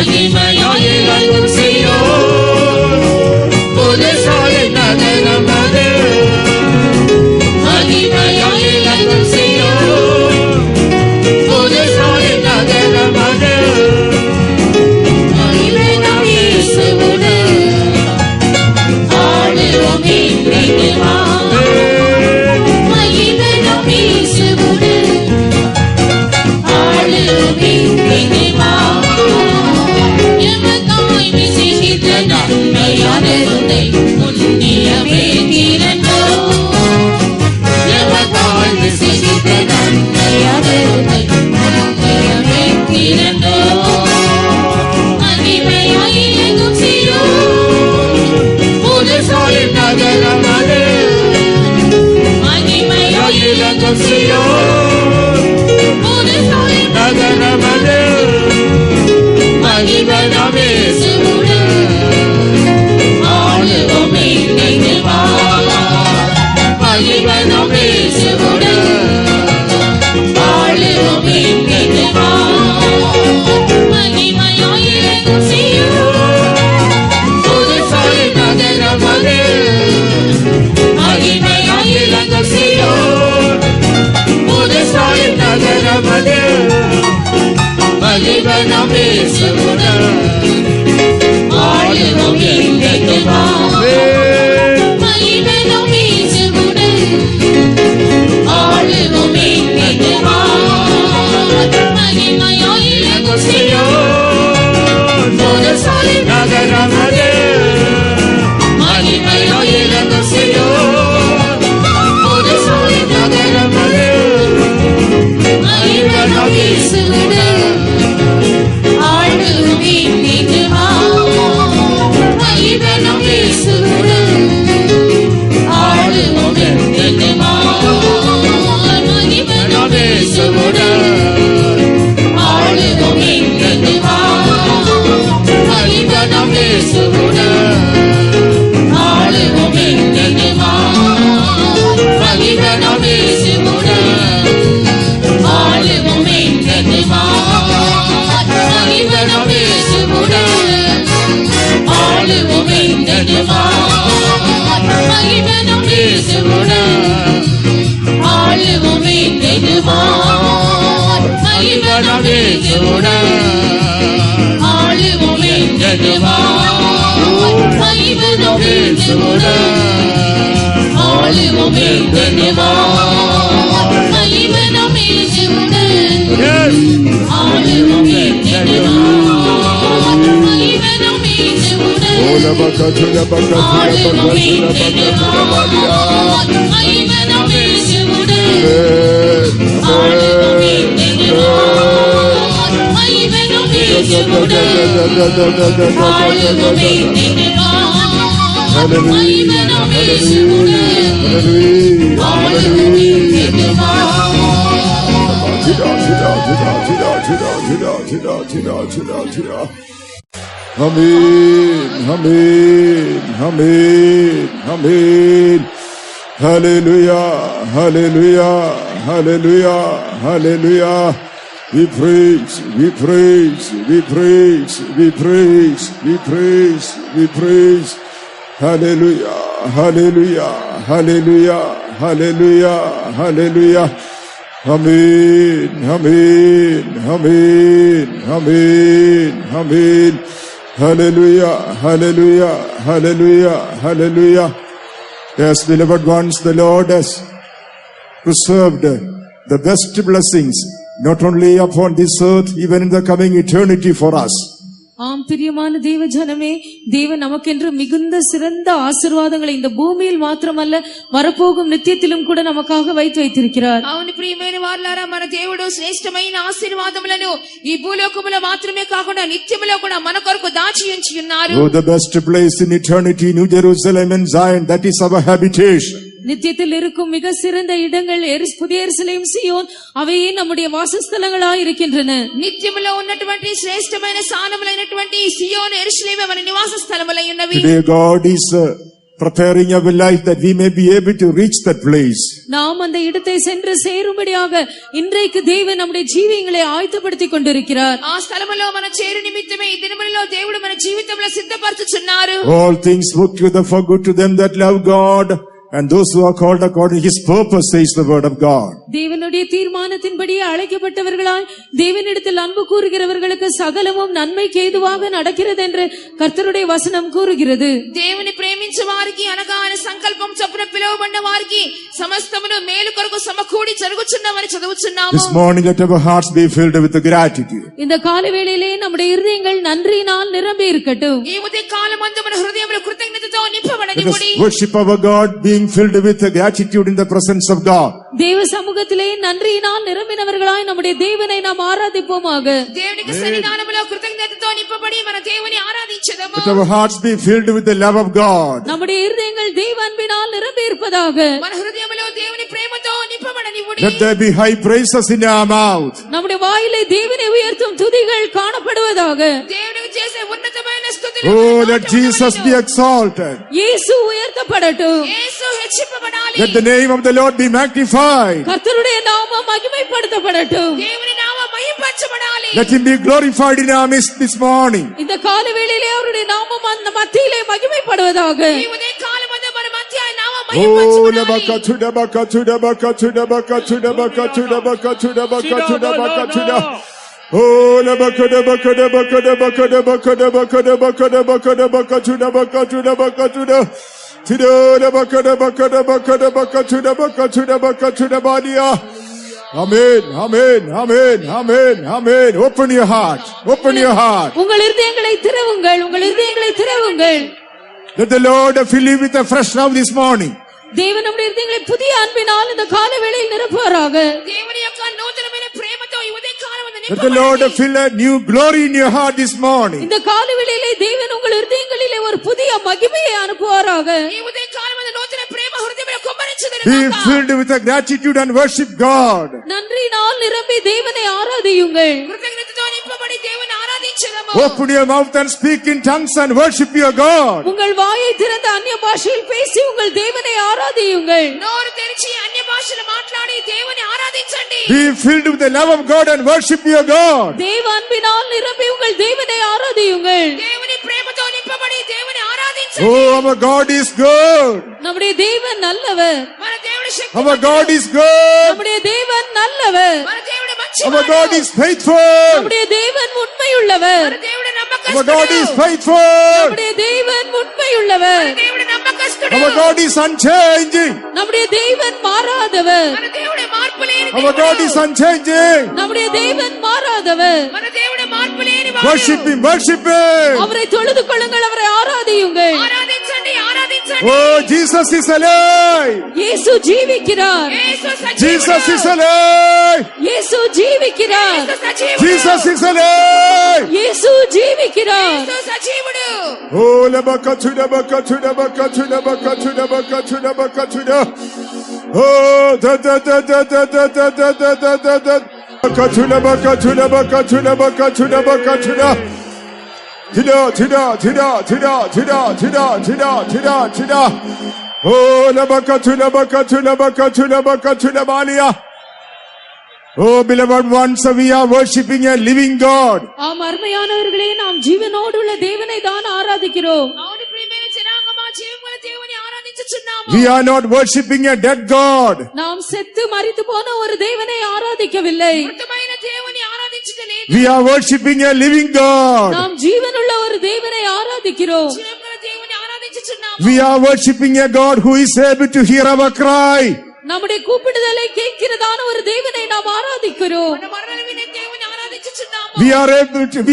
மகிமையாய் இறங்கும் சீயோன் புது சாலின் நகரம் அது மகிமையாய் இறங்கும் சீயோன் புது சாலின் நகரம் அது மகிமை நாம் இயேசுவோடு ஆடுவோம் இன்றைக்கு வா மகிமை நாம் இயேசுவோடு ஆடுவோம் இன்றைக்கு வா எமக்காய் விசேஷித்த நன்மையானதை புண்ணியமே திரண்டோ எமக்காய் விசேஷித்த நன்மையானதை புண்ணியமே திரண்டோ மகிமையாய் இறங்கும் சீயோன் புது சாலின் நகரம் அது மகிமையாய் இறங்கும் சீயோன் புது சாலின் நகரம் அது மகிமை நாம் இயேசுவோடு ஆடுவோம் இன்றைக்கு வா மகிமை நாம் இயேசுவோடு ஆடுவோம் இன்றைக்கு வா மகிமையாய் இறங்கும் சீயோன் புது சாலின் நகரம் அது மகிமையாய் இறங்கும் சீயோன் புது சாலின் நகரம் அது மகிமை நாம் இயேசுவோடு ஆடுவோம் இன்றைக்கு வா மகிமை நாம் இயேசுவோடு ஆடுவோம் இன்றைக்கு வா மகிமையாய் இறங்கும் சீயோன் புது சாலின் நகரம் அது மகிமையாய் இறங்கும் சீயோன் புது சாலின் நகரம் அது மகிமை நாம் இயேசுவோடு ஆடுவோம் இன்றைக்கு வா மகிமை நாம் இயேசுவோடு ஆடுவோம் இன்றைக்கு வா மகிமை நாம் இயேசுவோடு ஆடுவோம் இன்றைக்கு வா மகிமை நாம் இயேசுவோடு ஆடுவோம் இன்றைக்கு வா மகிமை நாம் இயேசுவோடு ஆடுவோம் இன்றைக்கு வா மகிமை நாம் இயேசுவோடு ஆடுவோம் இன்றைக்கு வா மகிமை நாம் இயேசுவோடு ஆடுவோம் இன்றைக்கு வா மகிமை நாம் இயேசுவோடு ஆடுவோம் இன்றைக்கு வா மகிமை நாம் இயேசுவோடு ஆடுவோம் இன்றைக்கு வா மகிமை நாம் இயேசுவோடு ஆடுவோம் இன்றைக்கு வா மகிமை நாம் இயேசுவோடு ஆடுவோம் இன்றைக்கு வா மகிமை நாம் இயேசுவோடு ஆடுவோம் இன்றைக்கு வா மகிமை நாம் இயேசுவோடு ஆடுவோம் இன்றைக்கு வா மகிமை நாம் இயேசுவோடு ஆடுவோம் இன்றைக்கு வா Amen, amen, amen, amen. Hallelujah, hallelujah, hallelujah, hallelujah. We praise, we praise, we praise, we praise, we praise, we praise. Hallelujah, hallelujah, hallelujah, hallelujah, hallelujah. Amen, amen, amen, amen, amen. Hallelujah, hallelujah, hallelujah, hallelujah. Yes, beloved ones, the Lord has preserved the best blessings, not only upon this earth, even in the coming eternity for us. ஆம் பிரியமான தேவ ஜனமே, தேவன் நமக்கென்று மிகுந்த சிறந்த ஆசீர்வாதங்களை இந்த பூமியில் மாத்திரமல்ல வரப்போகும் நித்தியத்திலும் கூட நமக்காக வைத்திருக்கிறார். అవును ప్రియమైన వారలారా, మన దేవుడు శ్రేష్టమైన ఆశీర్వాదములను ఈ భూలోకములో మాత్రమే కాకుండా నిత్యములో కూడా మన కొరకు దాచి ఉంచి ఉన్నారు. Oh, the best place in eternity, New Jerusalem and Zion, that is our habitation. நித்தியத்தில் இருக்கும் மிக சிறந்த இடங்கள் புதிய எருசலேம் சீயோன், அவையே நம்முடைய வாசஸ்தலங்களாய் இருக்கின்றன. నిత్యములో ఉన్నటువంటి శ్రేష్టమైన స్థానములైనటువంటి సియోను యెరూషలేము మన నివాస స్థలములై ఉన్నవి. Today God is preparing our life that we may be able to reach that place. நாம் அந்த இடத்தை சென்று சேரும்படியாக இன்றைக்கு தேவன் நம்முடைய ஜீவியங்களை ஆயத்தப்படுத்திக் கொண்டிருக்கிறார். ఆ స్థలములో మన చేరు నిమిత్తమే ఈ దినములలో దేవుడు మన జీవితంలో సిద్ధపరచుచున్నారు. All things work together for good to them that love God and those who are called according to his purpose, says the word of God. தேவனுடைய தீர்மானத்தின்படி அழைக்கப்பட்டவர்களாய் தேவனிடத்தில் அன்பு கூறுகிறவர்களுக்கு சகலமும் நன்மைக்கு ஏதுவாக நடக்கிறது என்று கர்த்தருடைய வசனம் கூறுகிறது. దేవుని ప్రేమించే వారికి అనగా ఆయన సంకల్పం చొప్పున పిలువబడిన వారికి సమస్తమును మేలు కొరకు సమకూడి జరుగుచున్నవని చదువుచున్నాము. This morning let our hearts be filled with gratitude. இந்த காலவேளையிலே நம்முடைய இருதயங்கள் நன்றியினால் நிரம்பி இருக்கட்டும். ఈ ఉదయ కాలమందు మన హృదయములు కృతజ్ఞతతో నింపబడని Let us worship our God being filled with gratitude in the presence of God. தேவ சமூகத்திலே நன்றியினால் நிரம்பினவர்களாய் நம்முடைய தேவனை நாம் ஆராதிப்போமாக. దేవునికి సన్నిధానములో కృతజ్ఞతతో నింపబడి మన దేవుని ఆరాధించెదము. Let our hearts be filled with the love of God. நம்முடைய இருதயங்கள் தேவ அன்பினால் நிரம்பி இருப்பதாக. మన హృదయములో దేవుని ప్రేమతో నింపబడనివ్వుడి. Let there be high praises in our mouth. நம்முடைய வாயிலே தேவனை உயர்த்தும் துதிகள் காணப்படுவதாக. దేవునికి చేసే ఉన్నతమైన స్తుతులు. Oh, let Jesus be exalted. இயேசு உயர்த்தப்படட்டும். యేసు హెచ్చింపబడాలి. Let the name of the Lord be magnified. கர்த்தருடைய நாமம் மகிமைப்படுத்தப்படட்டும். దేవుని నామం మహిమపరచబడాలి. Let him be glorified in our midst this morning. இந்த காலவேளையிலே அவருடைய நாமம் அந்த மத்தியிலே மகிமைப்படுவதாக. ఈ ఉదయ కాలమందు మన మధ్య ఆయన నామం Oh, మహిమపరచబడాలి. labakachuda bakachuda bakachuda bakachuda bakachuda bakachuda bakachuda bakachuda. Oh, labakachuda bakachuda bakachuda bakachuda bakachuda bakachuda bakachuda bakachuda bakachuda bakachuda. Tido bakachuda bakachuda bakachuda bakachuda bakachuda bakachuda badia. Amen, amen, amen, amen, amen. Open your heart, open your heart. உங்கள் இருதயங்களை திறவுங்கள், உங்கள் இருதயங்களை திறவுங்கள். Let the Lord fill you with a fresh love this morning. தேவன் நம்முடைய இருதயங்களை புதிய அன்பினால் இந்த காலவேளையில் நிரப்புவாராக. దేవుని యొక్క నూతనమైన ప్రేమతో ఈ ఉదయ కాలమందు Let the Lord నింపబడాలి. fill a new glory in your heart this morning. இந்த காலவேளையிலே தேவன் உங்கள் இருதயங்களிலே ஒரு புதிய மகிமையை அனுப்புவாராக. ఈ ఉదయ కాలమందు నూతన ప్రేమ హృదయములో Be కుమ్మరించుదురుగాక. filled with a gratitude and worship God. நன்றியினால் நிரம்பி தேவனை ஆராதியுங்கள். కృతజ్ఞతతో నింపబడి దేవుని ఆరాధించెదము. Open your mouth and speak in tongues and worship your God. உங்கள் வாயை திறந்த அந்நிய பாஷையில் பேசி உங்கள் தேவனை ஆராதியுங்கள். నోరు తెరిచి అన్య భాషలు మాట్లాడి దేవుని ఆరాధించండి. Be filled with the love of God and worship your God. தேவ அன்பினால் நிரம்பி உங்கள் தேவனை ஆராதியுங்கள். దేవుని ప్రేమతో నింపబడి దేవుని ఆరాధించండి. Oh, our God is good. நம்முடைய தேவன் நல்லவர். మన దేవుడు శక్తి. Our God is good. நம்முடைய தேவன் நல்லவர். మన దేవుడు Our మంచివాడు. God is faithful. நம்முடைய தேவன் உண்மையுள்ளவர். మన దేవుడు Our నమ్మకస్తుడు. God is faithful. நம்முடைய தேவன் உண்மையுள்ளவர். మన దేవుడు నమ్మకస్తుడు. Our God is unchanging. நம்முடைய தேவன் மாறாதவர். మన దేవుడు మార్పు లేని Our God is unchanging. நம்முடைய தேவன் மாறாதவர். మన దేవుడు మార్పు లేని వాడు. Worship him, worship him. அவரை தொழுது கொள்ளுங்கள், அவரை ஆராதியுங்கள். ఆరాధించండి ఆరాధించండి. Oh, Jesus is alive. இயேசு ஜீவிக்கிறார். యేసు సజీవుడు. Jesus is alive. இயேசு ஜீவிக்கிறார். యేసు సజీవుడు. Jesus is alive. இயேசு ஜீவிக்கிறார். యేసు సజీవుడు. Oh, labakachuda bakachuda bakachuda bakachuda bakachuda bakachuda. Oh, da da da da da da da da da da da da. Bakachuda bakachuda bakachuda bakachuda bakachuda. Tida tida tida tida tida tida tida tida tida. Oh, labakachuda bakachuda bakachuda bakachuda balia. Oh, beloved ones, we are worshipping a living God. ஆம் அருமையானவர்களே, நாம் ஜீவனோடு உள்ள தேவனை தான் ஆராதிக்கிறோம். అవును ప్రియమైన జనాంగమా, జీవముగల దేవుని ఆరాధించుచున్నాము. We are not worshipping a dead God. நாம் செத்து மரித்து போன ஒரு தேவனை ஆராதிக்கவில்லை. మృతమైన దేవుని ఆరాధించుట లేదు. We are worshipping a living God. நாம் ஜீவனுள்ள ஒரு தேவனை ஆராதிக்கிறோம். జీవముగల దేవుని ఆరాధించుచున్నాము. We are worshipping a God who is able to hear our cry. நம்முடைய கூப்பிடுதலை கேட்கிறதான ஒரு தேவனை நாம் ஆராதிக்கிறோம். మన మరణం వినే దేవుని ఆరాధించుచున్నాము. We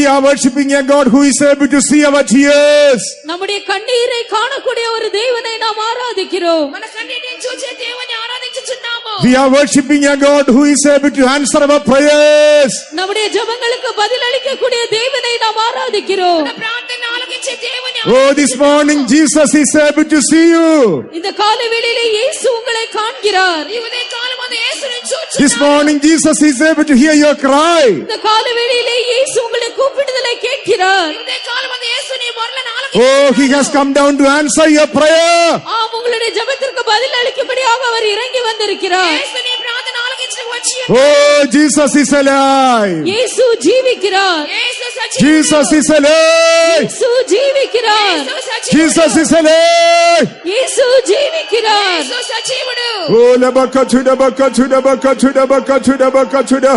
are worshipping a God who is able to see our tears. நம்முடைய கண்ணீரை காணக்கூடிய ஒரு தேவனை நாம் ஆராதிக்கிறோம். మన కన్నీటిని చూచే దేవుని ఆరాధించుచున్నాము. We are worshipping a God who is able to answer our prayers. நம்முடைய ஜெபங்களுக்கு பதில் அளிக்கக்கூடிய தேவனை நாம் ஆராதிக்கிறோம். మన ప్రార్థన ఆలకించే దేవుని Oh, this morning Jesus is able to see you. இந்த காலை வேளையிலே இயேசு உங்களை காண்கிறார். ఈ ఉదయ కాలమందు యేసుని చూచుచున్నాము. This morning Jesus is able to hear your cry. இந்த காலை வேளையிலே இயேசு உங்களை கூப்பிடுதலை கேட்கிறார். ఈ ఉదయ కాలమందు యేసు నీ మొరలను Oh, he has come down to answer your prayer. ஆம், உங்களுடைய ஜெபத்திற்கு பதில் அளிக்கும்படியாக அவர் இறங்கி வந்திருக்கிறார். యేసు నీ ప్రార్థన ఆలకించడానికి వచ్చి Oh, Jesus is alive. இயேசு ஜீவிக்கிறார். యేసు సజీవుడు. Jesus is alive. இயேசு ஜீவிக்கிறார். యేసు సజీవుడు. Jesus is alive. இயேசு ஜீவிக்கிறார். యేసు సజీవుడు. Oh, labakachuda bakachuda bakachuda bakachuda bakachuda.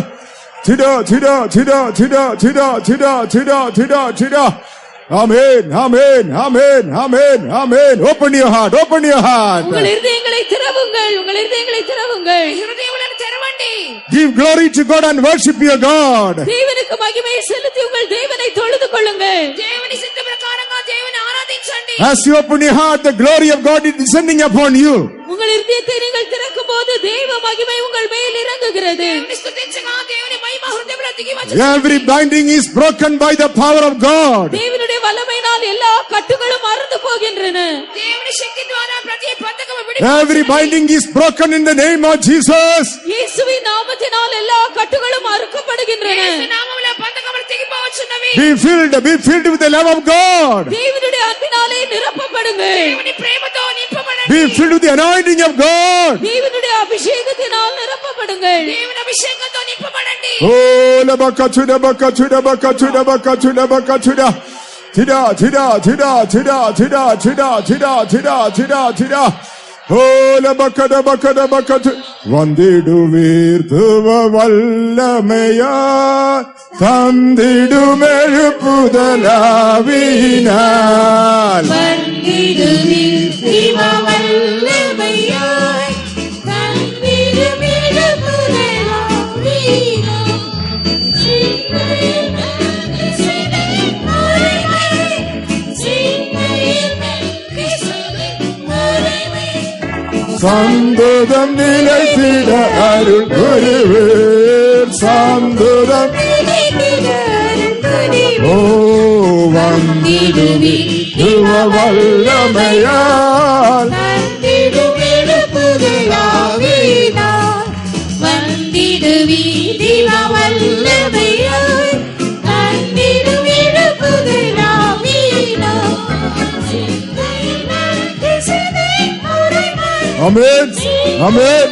Chida chida chida chida chida chida chida chida chida. Amen, amen, amen, amen, amen. Open your heart, open your heart. உங்கள் இருதயங்களை திறவுங்கள், உங்கள் இருதயங்களை திறவுங்கள். హృదయములను తెరవండి. Give glory to God and worship your God. தேவனுக்கு மகிமையை செலுத்தி உங்கள் தேவனை தொழுது கொள்ளுங்கள். దేవుని చిత్త ప్రకారంగా దేవుని ఆరాధించండి. As you open your heart, the glory of God is descending upon you. உங்கள் இருதயத்தை நீங்கள் திறக்கும் போது தேவ மகிமை உங்கள் மேல் இறங்குகிறது. దేవుని స్తుతించగా దేవుని మహిమ హృదయంలో దిగి వచ్చి Every binding is broken by the power of God. தேவனுடைய வல்லமையினால் எல்லா கட்டுகளும் அறுந்து போகின்றன. దేవుని శక్తి ద్వారా ప్రతి బంధకము Every విడిపోతుంది. binding is broken in the name of Jesus. இயேசுவின் நாமத்தினால் எல்லா கட்டுகளும் அறுக்கப்படுகின்றன. యేసు నామములో బంధకములు తెగిపోవచ్చున్నవి. Be filled with the love of God. தேவனுடைய அன்பினாலே நிரப்பப்படுங்கள். దేవుని ప్రేమతో నింపబడండి. Be filled with the anointing of God. தேவனுடைய அபிஷேகத்தினால் நிரப்பப்படுங்கள். దేవుని అభిషేకంతో నింపబడండి. Oh, labakachuda bakachuda bakachuda bakachuda bakachuda. Chida chida chida chida chida chida chida chida chida chida. Oh, labakada bakada bakatu. Vandiduveer thuva vallamaya. Thandidumezhupudalavinal. வந்திடுவீர் சிவ வல்லமையாய் தந்திடுமிழ புகழாவீரோ சிந்தையில் மெல்கிசேதே மறைமை சிந்தையில் மெல்கிசேதே மறைமை Sandudam nilaithida arul puruver. Sandudam Oh, vandiduveer thuva vallamaya. தந்திடுமிழ புகழாவீனார் வந்திடுவீர் சிவ வல்லமையாய் தந்திடுமிழ புகழாவீனார் சிந்தையில் மெல்கிசேதே மறைமை Amen. Amen.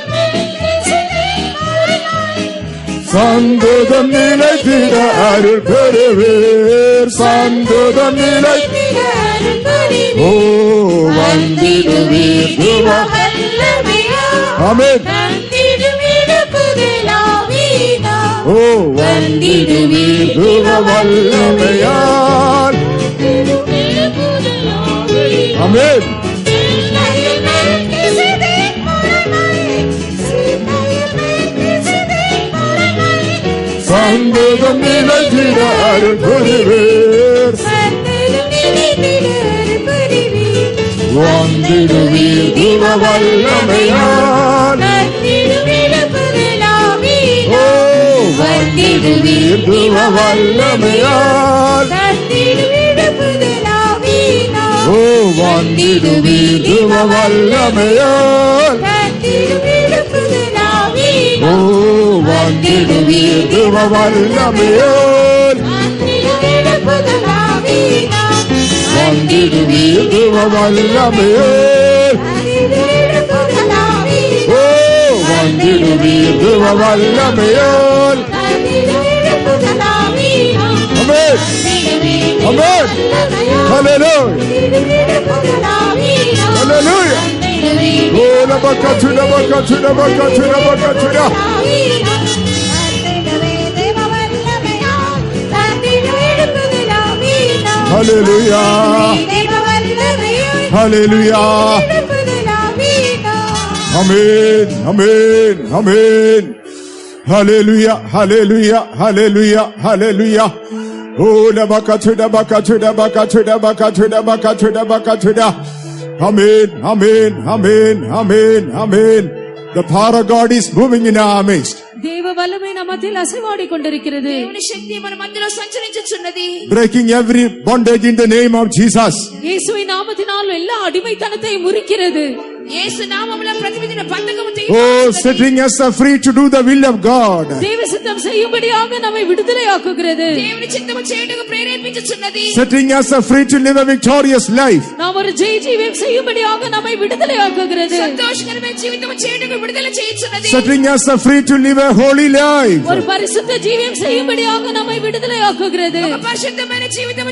Sandudam nilaithida arul puruver. Sandudam nilaithida Oh, vandiduveer thuva Amen. Oh, vandiduveer thuva vallamaya. Amen. Sandudam nilaithida arul puruver. Vandiduveer thuva vallamaya. Oh, vandiduveer thuva vallamaya. Oh, vandiduveer thuva vallamaya. Oh, vandiduveer thuva vallamaya. Vandiduveer thuva vallamaya. Oh, vandiduveer thuva vallamaya. Amen. Amen. Hallelujah. Hallelujah. Oh, labakachuda bakachuda bakachuda bakachuda. Hallelujah. Hallelujah. Amen. Amen. Amen. Hallelujah. Hallelujah. Hallelujah. Hallelujah. Oh, labakachuda bakachuda bakachuda bakachuda bakachuda bakachuda. Amen. Amen. Amen. Amen. Amen. The power of God is moving in our midst. தேவ வல்லமை நம் மத்தியில் அசைவாடி கொண்டிருக்கிறது. దేవుని శక్తి మన మధ్యలో సంచరించుచున్నది. Breaking every bondage in the name of Jesus. இயேசுவின் நாமத்தினால் எல்லா அடிமைத்தனத்தை முறிக்கிறது. యేసు నామములో ప్రతిదిన బంధకము Oh, setting us free to do the will of God. தேவ சித்தம் செய்யும்படியாக நம்மை விடுதலையாக்குகிறது. దేవుని చిత్తము చేయుటకు ప్రేరేపించుచున్నది. Setting us free to live a victorious life. நாம் ஒரு ஜெய ஜீவியம் செய்யும்படியாக நம்மை விடுதலையாக்குகிறது. సంతోషకరమైన జీవితము చేయుటకు విడుదల చేయుచున్నది. Setting us free to live a holy life. ஒரு பரிசுத்த ஜீவியம் செய்யும்படியாக நம்மை விடுதலையாக்குகிறது. ఒక పరిశుద్ధమైన జీవితము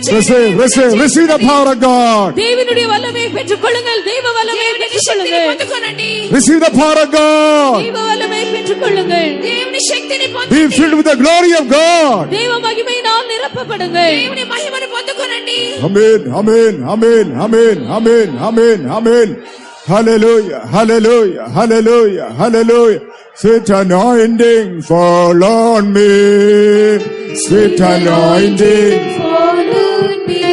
Receive the power of God. தேவனுடைய வல்லமையை பெற்றுக்கொள்ளுங்கள். தேவ வல்லமையை பெற்றுக்கொள்ளுங்கள். పొందుకోనండి. Receive the power of God. தேவ வல்லமையை பெற்றுக்கொள்ளுங்கள். దేవుని శక్తిని Be పొందండి. filled with the glory of God. தேவ மகிமையினால் நிரப்பப்படுங்கள். దేవుని మహిమను పొందుకోనండి. Amen, amen, amen, amen, amen, amen, amen. Hallelujah, hallelujah, hallelujah, hallelujah. Sweet anointing fall on me. Sweet anointing. Follow me.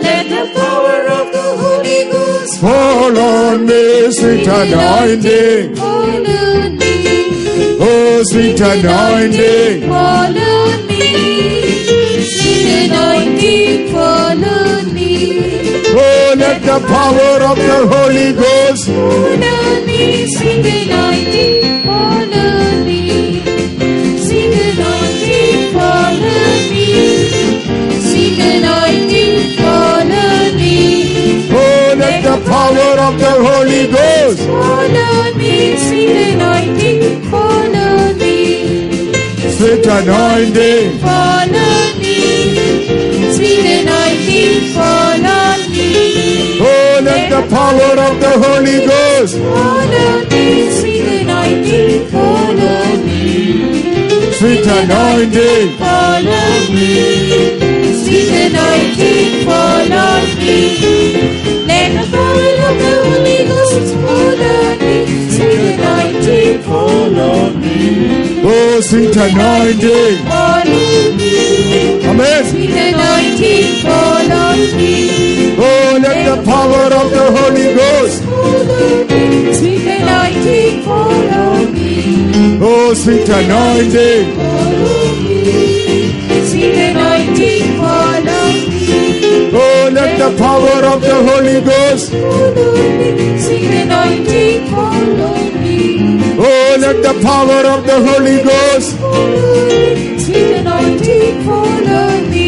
Let the power of the Holy Ghost Fall on me, sweet anointing. follow me. Oh, sweet anointing. Follow me. Sweet anointing, follow me. Oh, let the power of the Holy Ghost. Follow me. Sweet anointing, follow me. Sweet anointing, follow me. Sweet anointing, follow me. Oh, let the power of the Holy Ghost. Follow me. Sweet anointing, follow me. Sweet anointing. Follow me. Sweet anointing, follow me. Oh, let the power of the Holy Ghost. Follow me. Sweet anointing, follow me. Sweet anointing. Follow me. Sweet anointing, follow me. Let the power of the Holy Ghost follow me. Sweet anointing, follow me. Oh, sweet anointing. Follow me. Amen. Sweet anointing, follow me. Oh, let the power of the Holy Ghost. Follow me. Sweet anointing, follow me. Oh, sweet anointing. Follow me. Sweet anointing, follow me. Oh, let the power of the Holy Ghost. Follow me. Sweet anointing, follow me. Oh, let the power of the Holy Ghost. Follow me. Sweet anointing, follow me.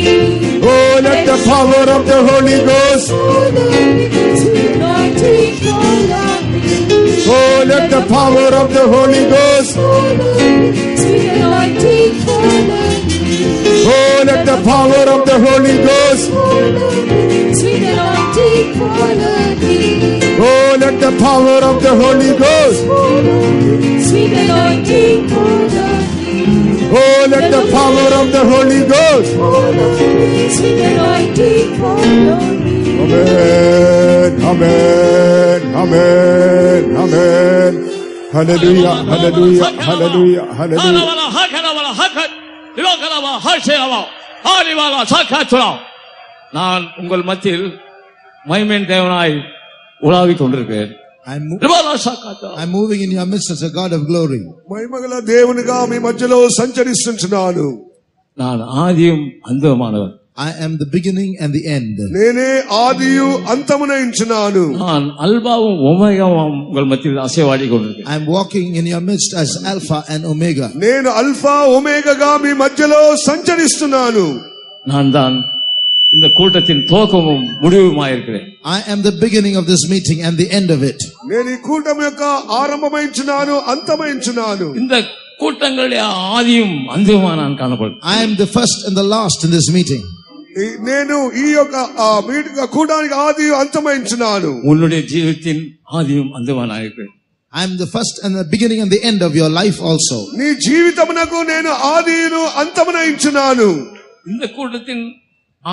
Oh, let the power of the Holy Ghost. Follow me. Sweet anointing, follow me. Oh, let the power of the Holy Ghost. Follow me. Sweet anointing, follow me. Oh, let the power of the Holy Ghost. Follow me. Sweet anointing, follow me. Oh, let the power of the Holy Ghost. Follow me. Sweet anointing, follow me. Oh, let the power of the Holy Ghost. Follow me. Sweet anointing, follow me. Amen, amen, amen, amen. Hallelujah, hallelujah, hallelujah, hallelujah. நான் உங்கள் மத்தியில் மகிமையின் தேவனாய் உலாவிக் கொண்டிருக்கிறேன். I'm moving in your midst as a God of glory. మహిమగల దేవునిగా మీ మధ్యలో సంచరిస్తున్నాను. நான் ఆదిயும் అంతమానవన్. I am the beginning and the end. నేనే ఆదియు అంతమునైంచున్నాను. நான் அல்பாவும் ஒமேகாவும் உங்கள் மத்தியில் அசைவாடிக் கொண்டிருக்கிறேன். I am walking in your midst as Alpha and Omega. నేను అల్ఫా ఒమేగాగా మీ మధ్యలో సంచరిస్తున్నాను. நான் தான் இந்த கூட்டத்தின் துவக்கமும் முடிவுமாயிருக்கிறேன். I am the beginning of this meeting and the end of it. నేను ఈ కూటం యొక్క ఆరంభమైంచున్నాను, అంతమైంచున్నాను. இந்த கூட்டங்களுடைய ஆதியும் அந்தமா நான் காணப்படுகிறேன். I am the first and the last in this meeting. నేను ఈ యొక్క కూటానికి ఆదియు అంతమైంచున్నాను. உன்னுடைய ஜீவித்தின் ஆதியும் அந்தமானாயிருக்கிறேன். I am the first and the beginning and the end of your life also. నీ జీవితమునకు నేను ఆదియును అంతమునైంచున్నాను. இந்த கூட்டத்தின்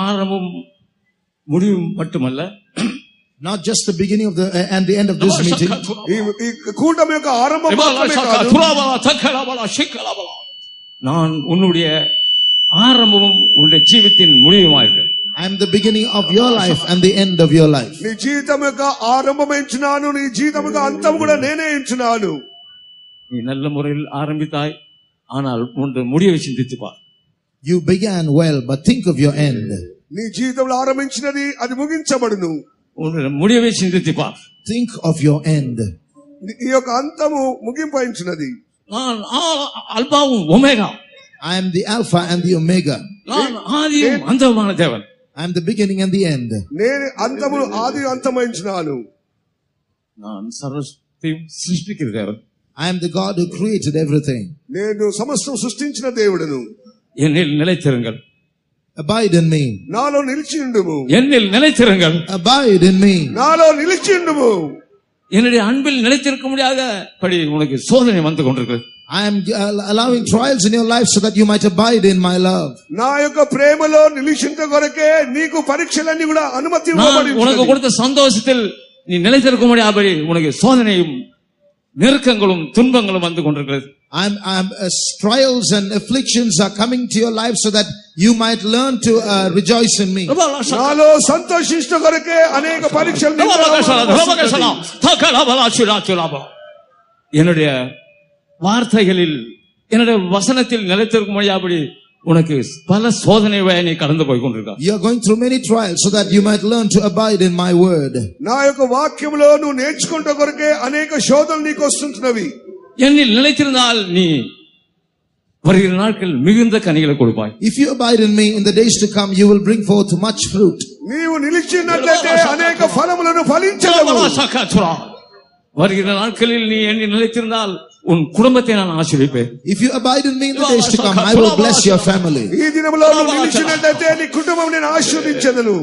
ஆரம்பம் முடிவும் மட்டுமல்ல, Not just the beginning of the and the end of this meeting. ఈ కూటం యొక్క ఆరంభం మాత్రమే కాదు. நான் உன்னுடைய ஆரம்பமும் உன்னுடைய ஜீவித்தின் முடிவுமாயிருக்கிறேன். I am the beginning of your life and the end of your life. నీ జీవితం యొక్క ఆరంభమైంచున్నాను, నీ జీవితం యొక్క అంతం కూడా నేనే ఎంచున్నాను. நீ நல்ல முறையில் ஆரம்பித்தாய், ஆனால் உன்னுடைய முடிவை சிந்தித்துப் பார். You began well, but think of your end. నీ జీవితంలో ఆరంభించినది అది ముగించబడును. உன்னுடைய முடிவை சிந்தித்துப் பார். Think of your end. ఈ యొక్క అంతము ముగింపయించినది. நான் அல்பாவும் omega. I am the Alpha and the Omega. நான் ஆதியும் அந்தமுமான தேவன். I am the beginning and the end. నేను అంతమును ఆది అంతమైంచినాను. நான் சர்வத்தையும் சிருஷ்டிக்கிற தேவன். I am the God who created everything. నేను సమస్తం సృష్టించిన దేవుడను. என்னில் நிலைத்திருங்கள். Abide in me. నాలో నిలిచి ఉండుము. என்னில் நிலைத்திருங்கள். Abide in me. నాలో నిలిచి ఉండుము. என்னுடைய அன்பில் நிலைத்திருக்க முடியாத படி உனக்கு சோதனை வந்து கொண்டிருக்கிறது. I am allowing trials in your life so that you might abide in my love. నా యొక్క ప్రేమలో నిలిచింత కొరకే నీకు పరీక్షలన్నీ కూడా అనుమతి ఇవ్వబడింది. உனக்கு கொடுத்த சந்தோஷத்தில் நீ நிலைத்திருக்க முடியாதபடி உனக்கு சோதனையும் நெருக்கங்களும் துன்பங்களும் வந்து கொண்டிருக்கிறது. Trials and afflictions are coming to your life so that you might learn to rejoice in me. నాలో సంతోషించ కొరకే అనేక పరీక్షలు என்னுடைய வார்த்தைகளில் என்னுடைய வசனத்தில் நிலைத்திருக்க முடியாதபடி உனக்கு பல சோதனை நீ கடந்து போய் கொண்டிருக்க. You are going through many trials so that you might learn to abide in my word. నా యొక్క వాక్యములో నువ్వు నేర్చుకుంట కొరకే అనేక శోధనలు నీకు వస్తుంటున్నవి. என்னில் நிலைத்திருந்தால் நீ வருகிற நாட்கள் மிகுந்த கனிகளை கொடுப்பாய். If you abide in me, in the days to come you will bring forth much fruit. నీవు నిలిచినట్లయితే అనేక ఫలములను ఫలించగలవు. வருகிற நாட்களில் நீ என்னில் நிலைத்திருந்தால் உன் குடும்பத்தை நான் ஆசீர்வதிப்பேன். If you abide in me in the days to come, I will bless your family. ఈ దినములో నువ్వు నిలిచినట్లయితే నీ కుటుంబం నేను ఆశీర్వదించెదను.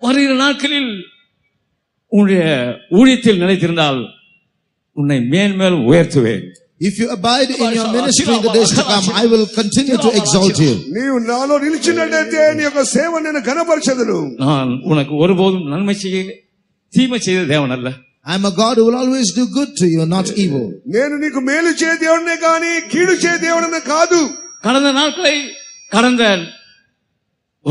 வருகிற நாட்களில் உன்னுடைய ஊழியத்தில் நிலைத்திருந்தால் உன்னை மேன்மேலும் உயர்த்துவேன். If you abide in your ministry in the days to come, I will continue to exalt you. నీవు నాలో నిలిచినట్లయితే నీ యొక్క సేవ నేను ఘనపరచెదను. நான் உனக்கு ஒருபோதும் நன்மை செய்ய தீமை செய்த தேவன் அல்ல. I am a God who will always do good to you, not evil. నేను నీకు మేలు చే దేవుడినే గాని కీడు చే దేవుడినే కాదు. கடந்த நாட்களை கடந்த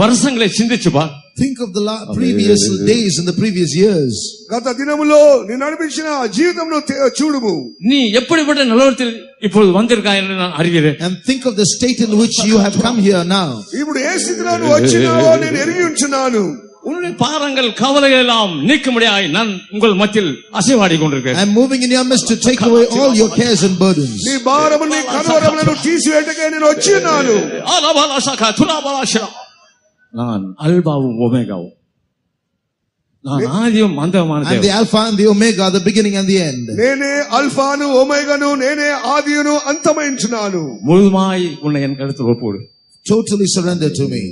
வருஷங்களை சிந்திச்சு பார். Think of the previous days and the previous years. గత దినములో నీ నడిపించిన జీవితంలో చూడుము. நீ எப்படிப்பட்ட நிலவரத்தில் இப்பொழுது வந்திருக்காய் என்று நான் அறிகிறேன். And think of the state in which you have come here now. ఇప్పుడు ఏ స్థితిలో నువ్వు వచ్చినావో నేను ఎరిగి ఉంచున్నాను. உன்னுடைய பாரங்கள் கவலைகள் எல்லாம் நீக்கும்படியாய் நான் உங்கள் மத்தியில் அசைவாடி கொண்டிருக்கிறேன். I am moving in your midst to take away all your cares and burdens. నీ భారమును నీ కలవరములను తీసివేయటకే నేను వచ్చినాను. நான் அல்பாவும் ஒமேகாவும். நான் ஆதியும் அந்தமுமான தேவன். I am the Alpha and the Omega, the beginning and the end. నేనే అల్ఫాను ఒమేగాను నేనే ఆదియును అంతమైంచున్నాను. முழுமாய் உன்னை என் கருத்தில் ஒப்புவிடு. Totally surrender to me.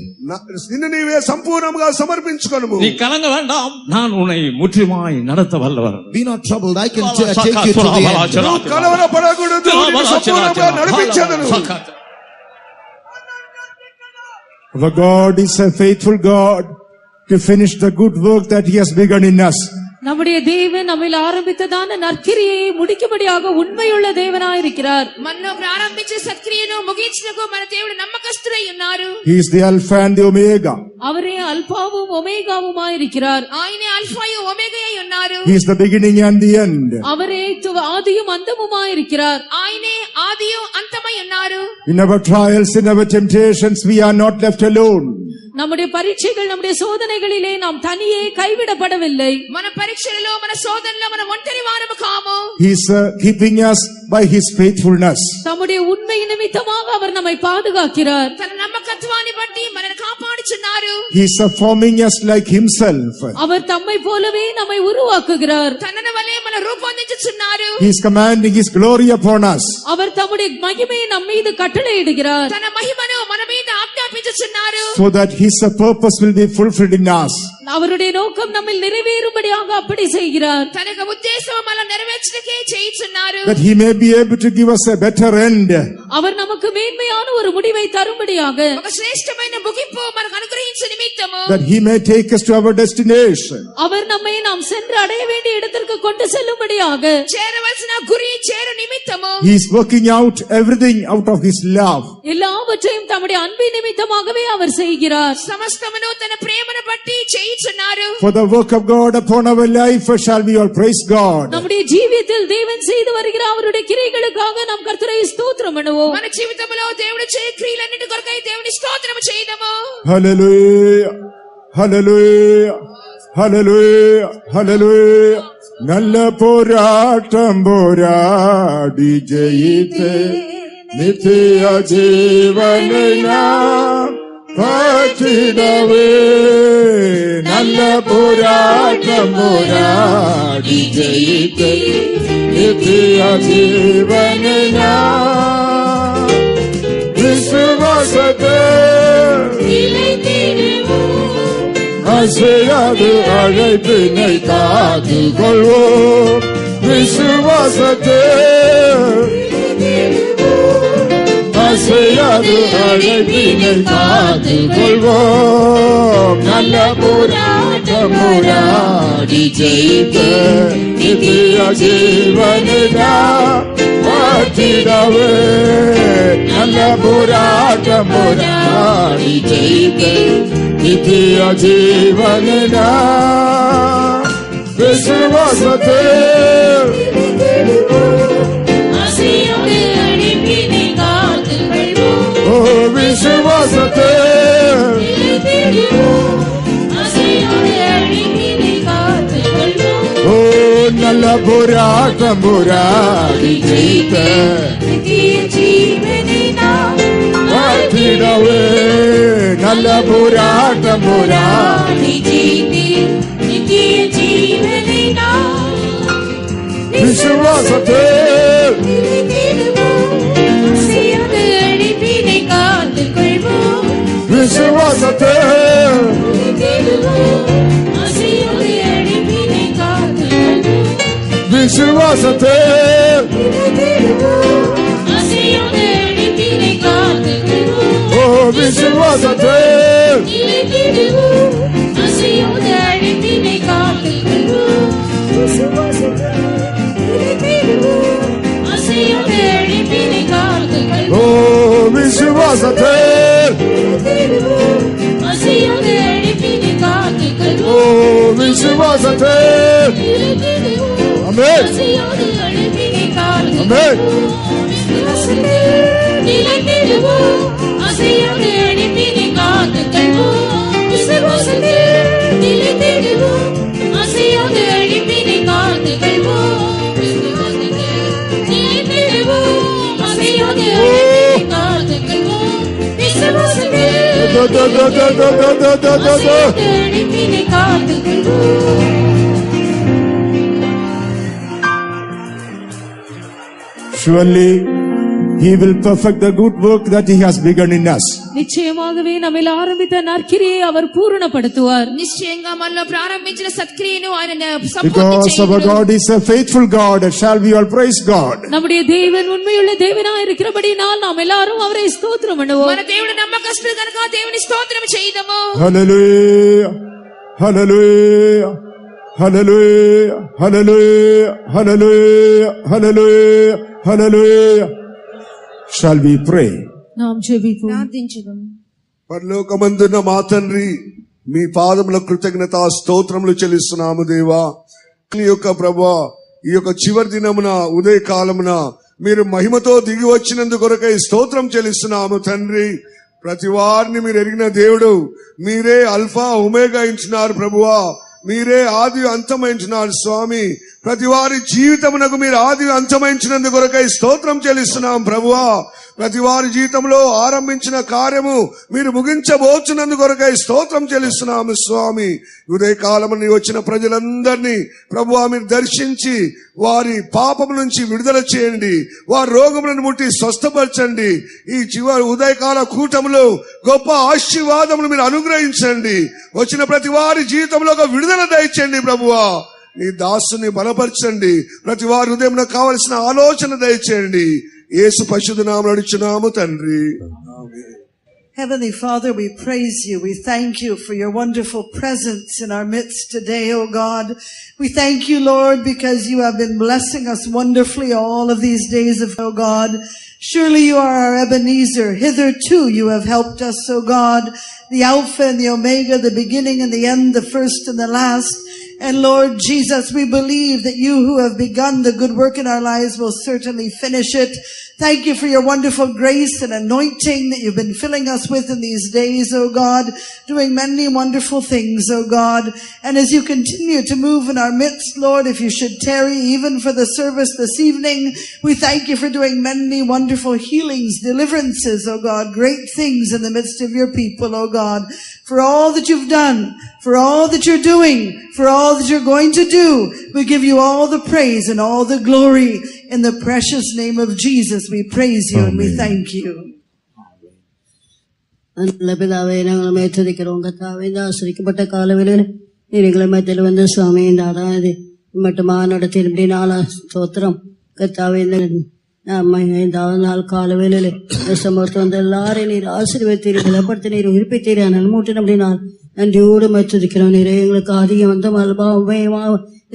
నిన్ను నీవే సంపూర్ణంగా సమర్పించుకొనుము. நீ கலங்க வேண்டாம், நான் உன்னை முற்றிலுமாய் நடத்த வல்லவர். Be not troubled, I can take you to the end. కలవరపడకూడదు, నిన్ను సంపూర్ణంగా నడిపించెదను. Our God is a faithful God to finish the good work that He has begun in us. நம்முடைய தேவன் நம்மில் ஆரம்பித்ததான நற்கிரியை முடிக்கும்படியாக உண்மையுள்ள தேவனாயிருக்கிறார். మనలో ప్రారంభించే సత్క్రియను ముగించుటకు మన దేవుడు నమ్మకస్తుడై ఉన్నారు. He is the Alpha and the Omega. அவரே அல்பாவும் ஒமேகாவுமாயிருக்கிறார். ఆయనే అల్ఫాయు ఒమేగాయై ఉన్నారు. He is the beginning and the end. அவரே ஆதியும் அந்தமுமாயிருக்கிறார். ఆయనే ఆదియు అంతమై ఉన్నారు. In our trials, in our temptations, we are not left alone. நம்முடைய பரீட்சைகள் நம்முடைய சோதனைகளிலே நாம் தனியே கைவிடப்படவில்லை. మన పరీక్షలలో మన శోధనలో మన ఒంటరి వారము కాము. He is keeping us by His faithfulness. தம்முடைய உண்மை நிமித்தமாக அவர் நம்மை பாதுகாக்கிறார். తన నమ్మకత్వాన్ని బట్టి మనల్ని కాపాడుచున్నారు. He is forming us like Himself. அவர் தம்மை போலவே நம்மை உருவாக்குகிறார். తనను వలె మన రూపొందించుచున్నారు. He is commanding His glory upon us. அவர் தம்முடைய மகிமையை நம் மீது கட்டளையிடுகிறார். తన మహిమను మన మీద ఆజ్ఞాపించుచున్నారు. So that His purpose will be fulfilled in us. அவருடைய நோக்கம் நம்மில் நிறைவேறும்படியாக அப்படி செய்கிறார். తన యొక్క ఉద్దేశం మన నెరవేర్చడానికే చేయుచున్నారు. That He may be able to give us a better end. அவர் நமக்கு மேன்மையான ஒரு முடிவை தரும்படியாக ఒక శ్రేష్టమైన ముగింపు మనకు అనుగ్రహించు నిమిత్తము. That He may take us to our destination. அவர் நம்மை நாம் சென்று அடைய வேண்டிய இடத்திற்கு கொண்டு செல்லும்படியாக చేరవలసిన గురి చేరు నిమిత్తము. He is working out everything out of His love. எல்லாவற்றையும் தம்முடைய அன்பின் நிமித்தமாகவே அவர் செய்கிறார். సమస్తమును తన ప్రేమను బట్టి చేయుచున్నారు. For the work of God upon our life shall we all praise God. நம்முடைய ஜீவியத்தில் தேவன் செய்து வருகிற அவருடைய கிரியைகளுக்காக நாம் கர்த்தரை ஸ்தோத்திரம் பண்ணுவோம். మన జీవితంలో దేవుడు చేయ క్రియలన్నిటి కొరకై దేవుని స్తోత్రము చేయుదము. Hallelujah. Hallelujah. Hallelujah. Hallelujah. நல்ல போராட்டம் போராடி ஜெயித்து நித்திய ஜீவனை நாம் பற்றிடவே. நல்ல போராட்டம் போராடி ஜெயித்து நித்திய ஜீவனை நாம் விசுவாசத்தை அசையாது அழைப்பினை காத்து கொள்வோம். விசுவாசத்தை அசையாது அழைப்பினை காத்து கொள்வோம். நல்ல போராட்டம் போராடி ஜெயித்த நித்திய ஜீவனை நாம் பற்றிடவே. நல்ல போராட்டம் போராடி ஜெயித்த நித்திய ஜீவனை நாம் விசுவாசத்தை விசுவாசத்தை நல்ல போராட்டம் போராடி ஜெயித்த வாழ்த்திடவே. நல்ல போராட்டம் போராடி விசுவாசத்தை விசுவாசத்தை விசுவாசத்தை ஓ விசுவாசத்தை ஓ விசுவாசத்தை ஓ விசுவாசத்தை ஆமென் ஆமென். Surely He will perfect the good work that He has begun in us. நிச்சயமாகவே நம்மில் ஆரம்பித்த நற்கிரியை அவர் பூரணப்படுத்துவார். నిశ్చయంగా మనలో ప్రారంభించిన సత్క్రియను ఆయన Because our God is a faithful God, shall we all praise God? நம்முடைய தேவன் உண்மையுள்ள தேவனாய் இருக்கிறபடியால் நாம் எல்லாரும் அவரை ஸ்தோத்திரம் பண்ணுவோம். మన దేవుడు నమ్మకస్తుడు కనుక దేవుని స్తోత్రం చేద్దాము. Hallelujah, hallelujah, hallelujah, hallelujah, hallelujah, hallelujah, hallelujah. Shall we pray? நாம் ஜெபிப்போம். ప్రార్థించుదాం. పరలోకమందున్న మా తండ్రి, మీ పాదముల కృతజ్ఞత స్తోత్రములు చెల్లిస్తున్నాము దేవా. ఈ యొక్క ప్రభువా, ఈ యొక్క చివరి దినమున ఉదయ కాలమున మీరు మహిమతో దిగి వచ్చినందుకు కొరకై స్తోత్రం చెల్లిస్తున్నాము తండ్రి. ప్రతి వారిని మీరు ఎరిగిన దేవుడు, మీరే అల్ఫా ఒమేగా ఇచ్చినారు ప్రభువా, మీరే ఆది అంతమైంచినారు స్వామి. ప్రతి వారి జీవితమునకు మీరు ఆది అంతమైంచినందుకు కొరకై స్తోత్రం చెల్లిస్తున్నాం ప్రభువా. ప్రతి వారి జీవితంలో ఆరంభించిన కార్యము మీరు ముగించబోచున్నందుకు కొరకై స్తోత్రం చెల్లిస్తున్నాము స్వామి. ఉదయ కాలముని వచ్చిన ప్రజలందరినీ ప్రభువా మీరు దర్శించి వారి పాపము నుంచి విడుదల చేయండి, వారి రోగములను ముట్టి స్వస్థపరచండి. ఈ చివరి ఉదయకాల కూటములో గొప్ప ఆశీర్వాదములు మీరు అనుగ్రహించండి. వచ్చిన ప్రతి వారి జీవితంలో ఒక విడుదల దయచేయండి ప్రభువా. నీ దాసుని బలపరచండి. ప్రతి వారి హృదయంలో కావలసిన ఆలోచన దయచేయండి. యేసు పరిశుద్ధ నామములో అడుగుచున్నాము తండ్రి. Heavenly Father, we praise you. We thank you for your wonderful presence in our midst today, O God. We thank you, Lord, because you have been blessing us wonderfully all of these days of, O God. Surely you are our Ebenezer. Hitherto you have helped us, O God, the Alpha and the Omega, the beginning and the end, the first and the last. And Lord Jesus, we believe that you who have begun the good work in our lives will certainly finish it. Thank you for your wonderful grace and anointing that you've been filling us with in these days, O God, doing many wonderful things, O God. And as you continue to move in our midst, Lord, if you should tarry even for the service this evening, we thank you for doing many wonderful healings, deliverances, O God, great things in the midst of your people, O God, for all that you've done, for all that you're doing, for all that you're going to do. We give you all the praise and all the glory. In the precious name of Jesus, we praise you and we thank you. நல்ல பிதாவே, நாங்கள் மேய்ச்சதிக்கிறோம் கர்த்தாவே. இந்த ஆசிரிக்கப்பட்ட காலவேளையில் நீங்களை மத்தியில் வந்து சுவாமி இந்த ஆராதனை மட்டுமா நடத்தி நாளா ஸ்தோத்திரம் கர்த்தாவே. இந்த நாள் காலவேளையில் சமூகத்தை வந்து எல்லாரையும் நீர் ஆசீர்வதித்தீர், பலப்படுத்தி நீர் உயிர்ப்பித்தீர், நன்மூட்டின் அப்படினால் நன்றியோடு மத்துதிக்கிறோம். நீரே எங்களுக்கு அதிகம் வந்து மல்பாவமா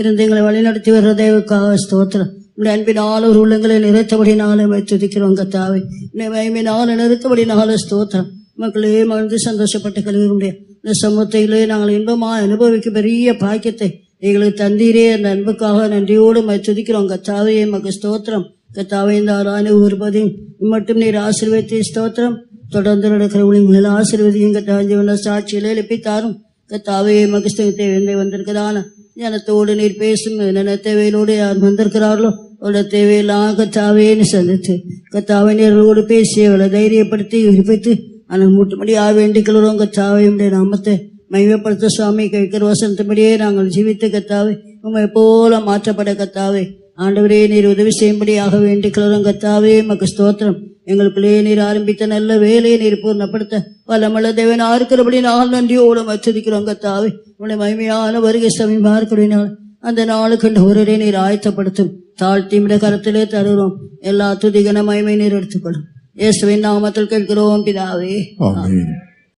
இருந்து எங்களை வழிநடத்தி வர்றதேவுக்காக ஸ்தோத்திரம். உடைய அன்பினால் ஒரு உள்ளங்களை நிறைத்தபடினாலே மத்துதிக்கிறோம் கர்த்தாவே. உடைய மகிமையினால் நிறுத்தபடினால ஸ்தோத்திரம். மக்களே மகிழ்ந்து சந்தோஷப்பட்டு கழுவிய இந்த சமூகத்திலே நாங்கள் இன்பமாக அனுபவிக்கும் பெரிய பாக்கியத்தை எங்களுக்கு தந்தீரே. அந்த அன்புக்காக நன்றியோடு மத்துதிக்கிறோம் கர்த்தாவே. எமக்கு ஸ்தோத்திரம் கர்த்தாவே. இந்த ஆராதனை ஒருபதையும் மட்டும் நீர் ஆசீர்வதித்து ஸ்தோத்திரம். தொடர்ந்து நடக்கிற ஊழியங்களில் ஆசீர்வதியும் கர்த்தாவே. சாட்சியிலே எழுப்பித்தாரும் கர்த்தாவே. மகிழ்ச்சியை வந்திருக்கிறதான ஞானத்தோடு நீர் பேசும் என்ன தேவையிலோடு யார் வந்திருக்கிறார்களோ அவளோட தேவையெல்லாம் கர்த்தாவேன்னு சந்தித்து கர்த்தாவே நேர்களோடு பேசி அவளை தைரியப்படுத்தி விரிப்பித்து ஆனால் மூட்டும்படியாக வேண்டிக்கிறோம் கர்த்தாவே. உடைய நாமத்தை மகிமைப்படுத்த சுவாமி கேட்கிற வசனத்தின்படியே நாங்கள் ஜீவித்து கர்த்தாவே உண்மை போல மாற்றப்பட கர்த்தாவே. ஆண்டவரே நீர் உதவி செய்யும்படியாக வேண்டிக்கிறோம் கர்த்தாவே. மக்கு ஸ்தோத்திரம். எங்களுக்குள்ளே நீர் ஆரம்பித்த நல்ல வேலையை நீர் பூர்ணப்படுத்த வல்லமல்ல தேவன் இருக்கிறபடி நாள் நன்றியோடு மச்சதிக்கிறோம் கர்த்தாவே. உன்னை மகிமையான வருகை சமீபமா இருக்கிறபடினால் அந்த நாளுக்கு ஒருவரை நீர் ஆயத்தப்படுத்தும் தாழ்த்தியுடைய கரத்திலே தருகிறோம். எல்லா துதிகன மகிமை நீர் எடுத்துக்கொள்ளும். இயேசுவின் நாமத்தில் கேட்கிறோம் பிதாவே. ஆமென்.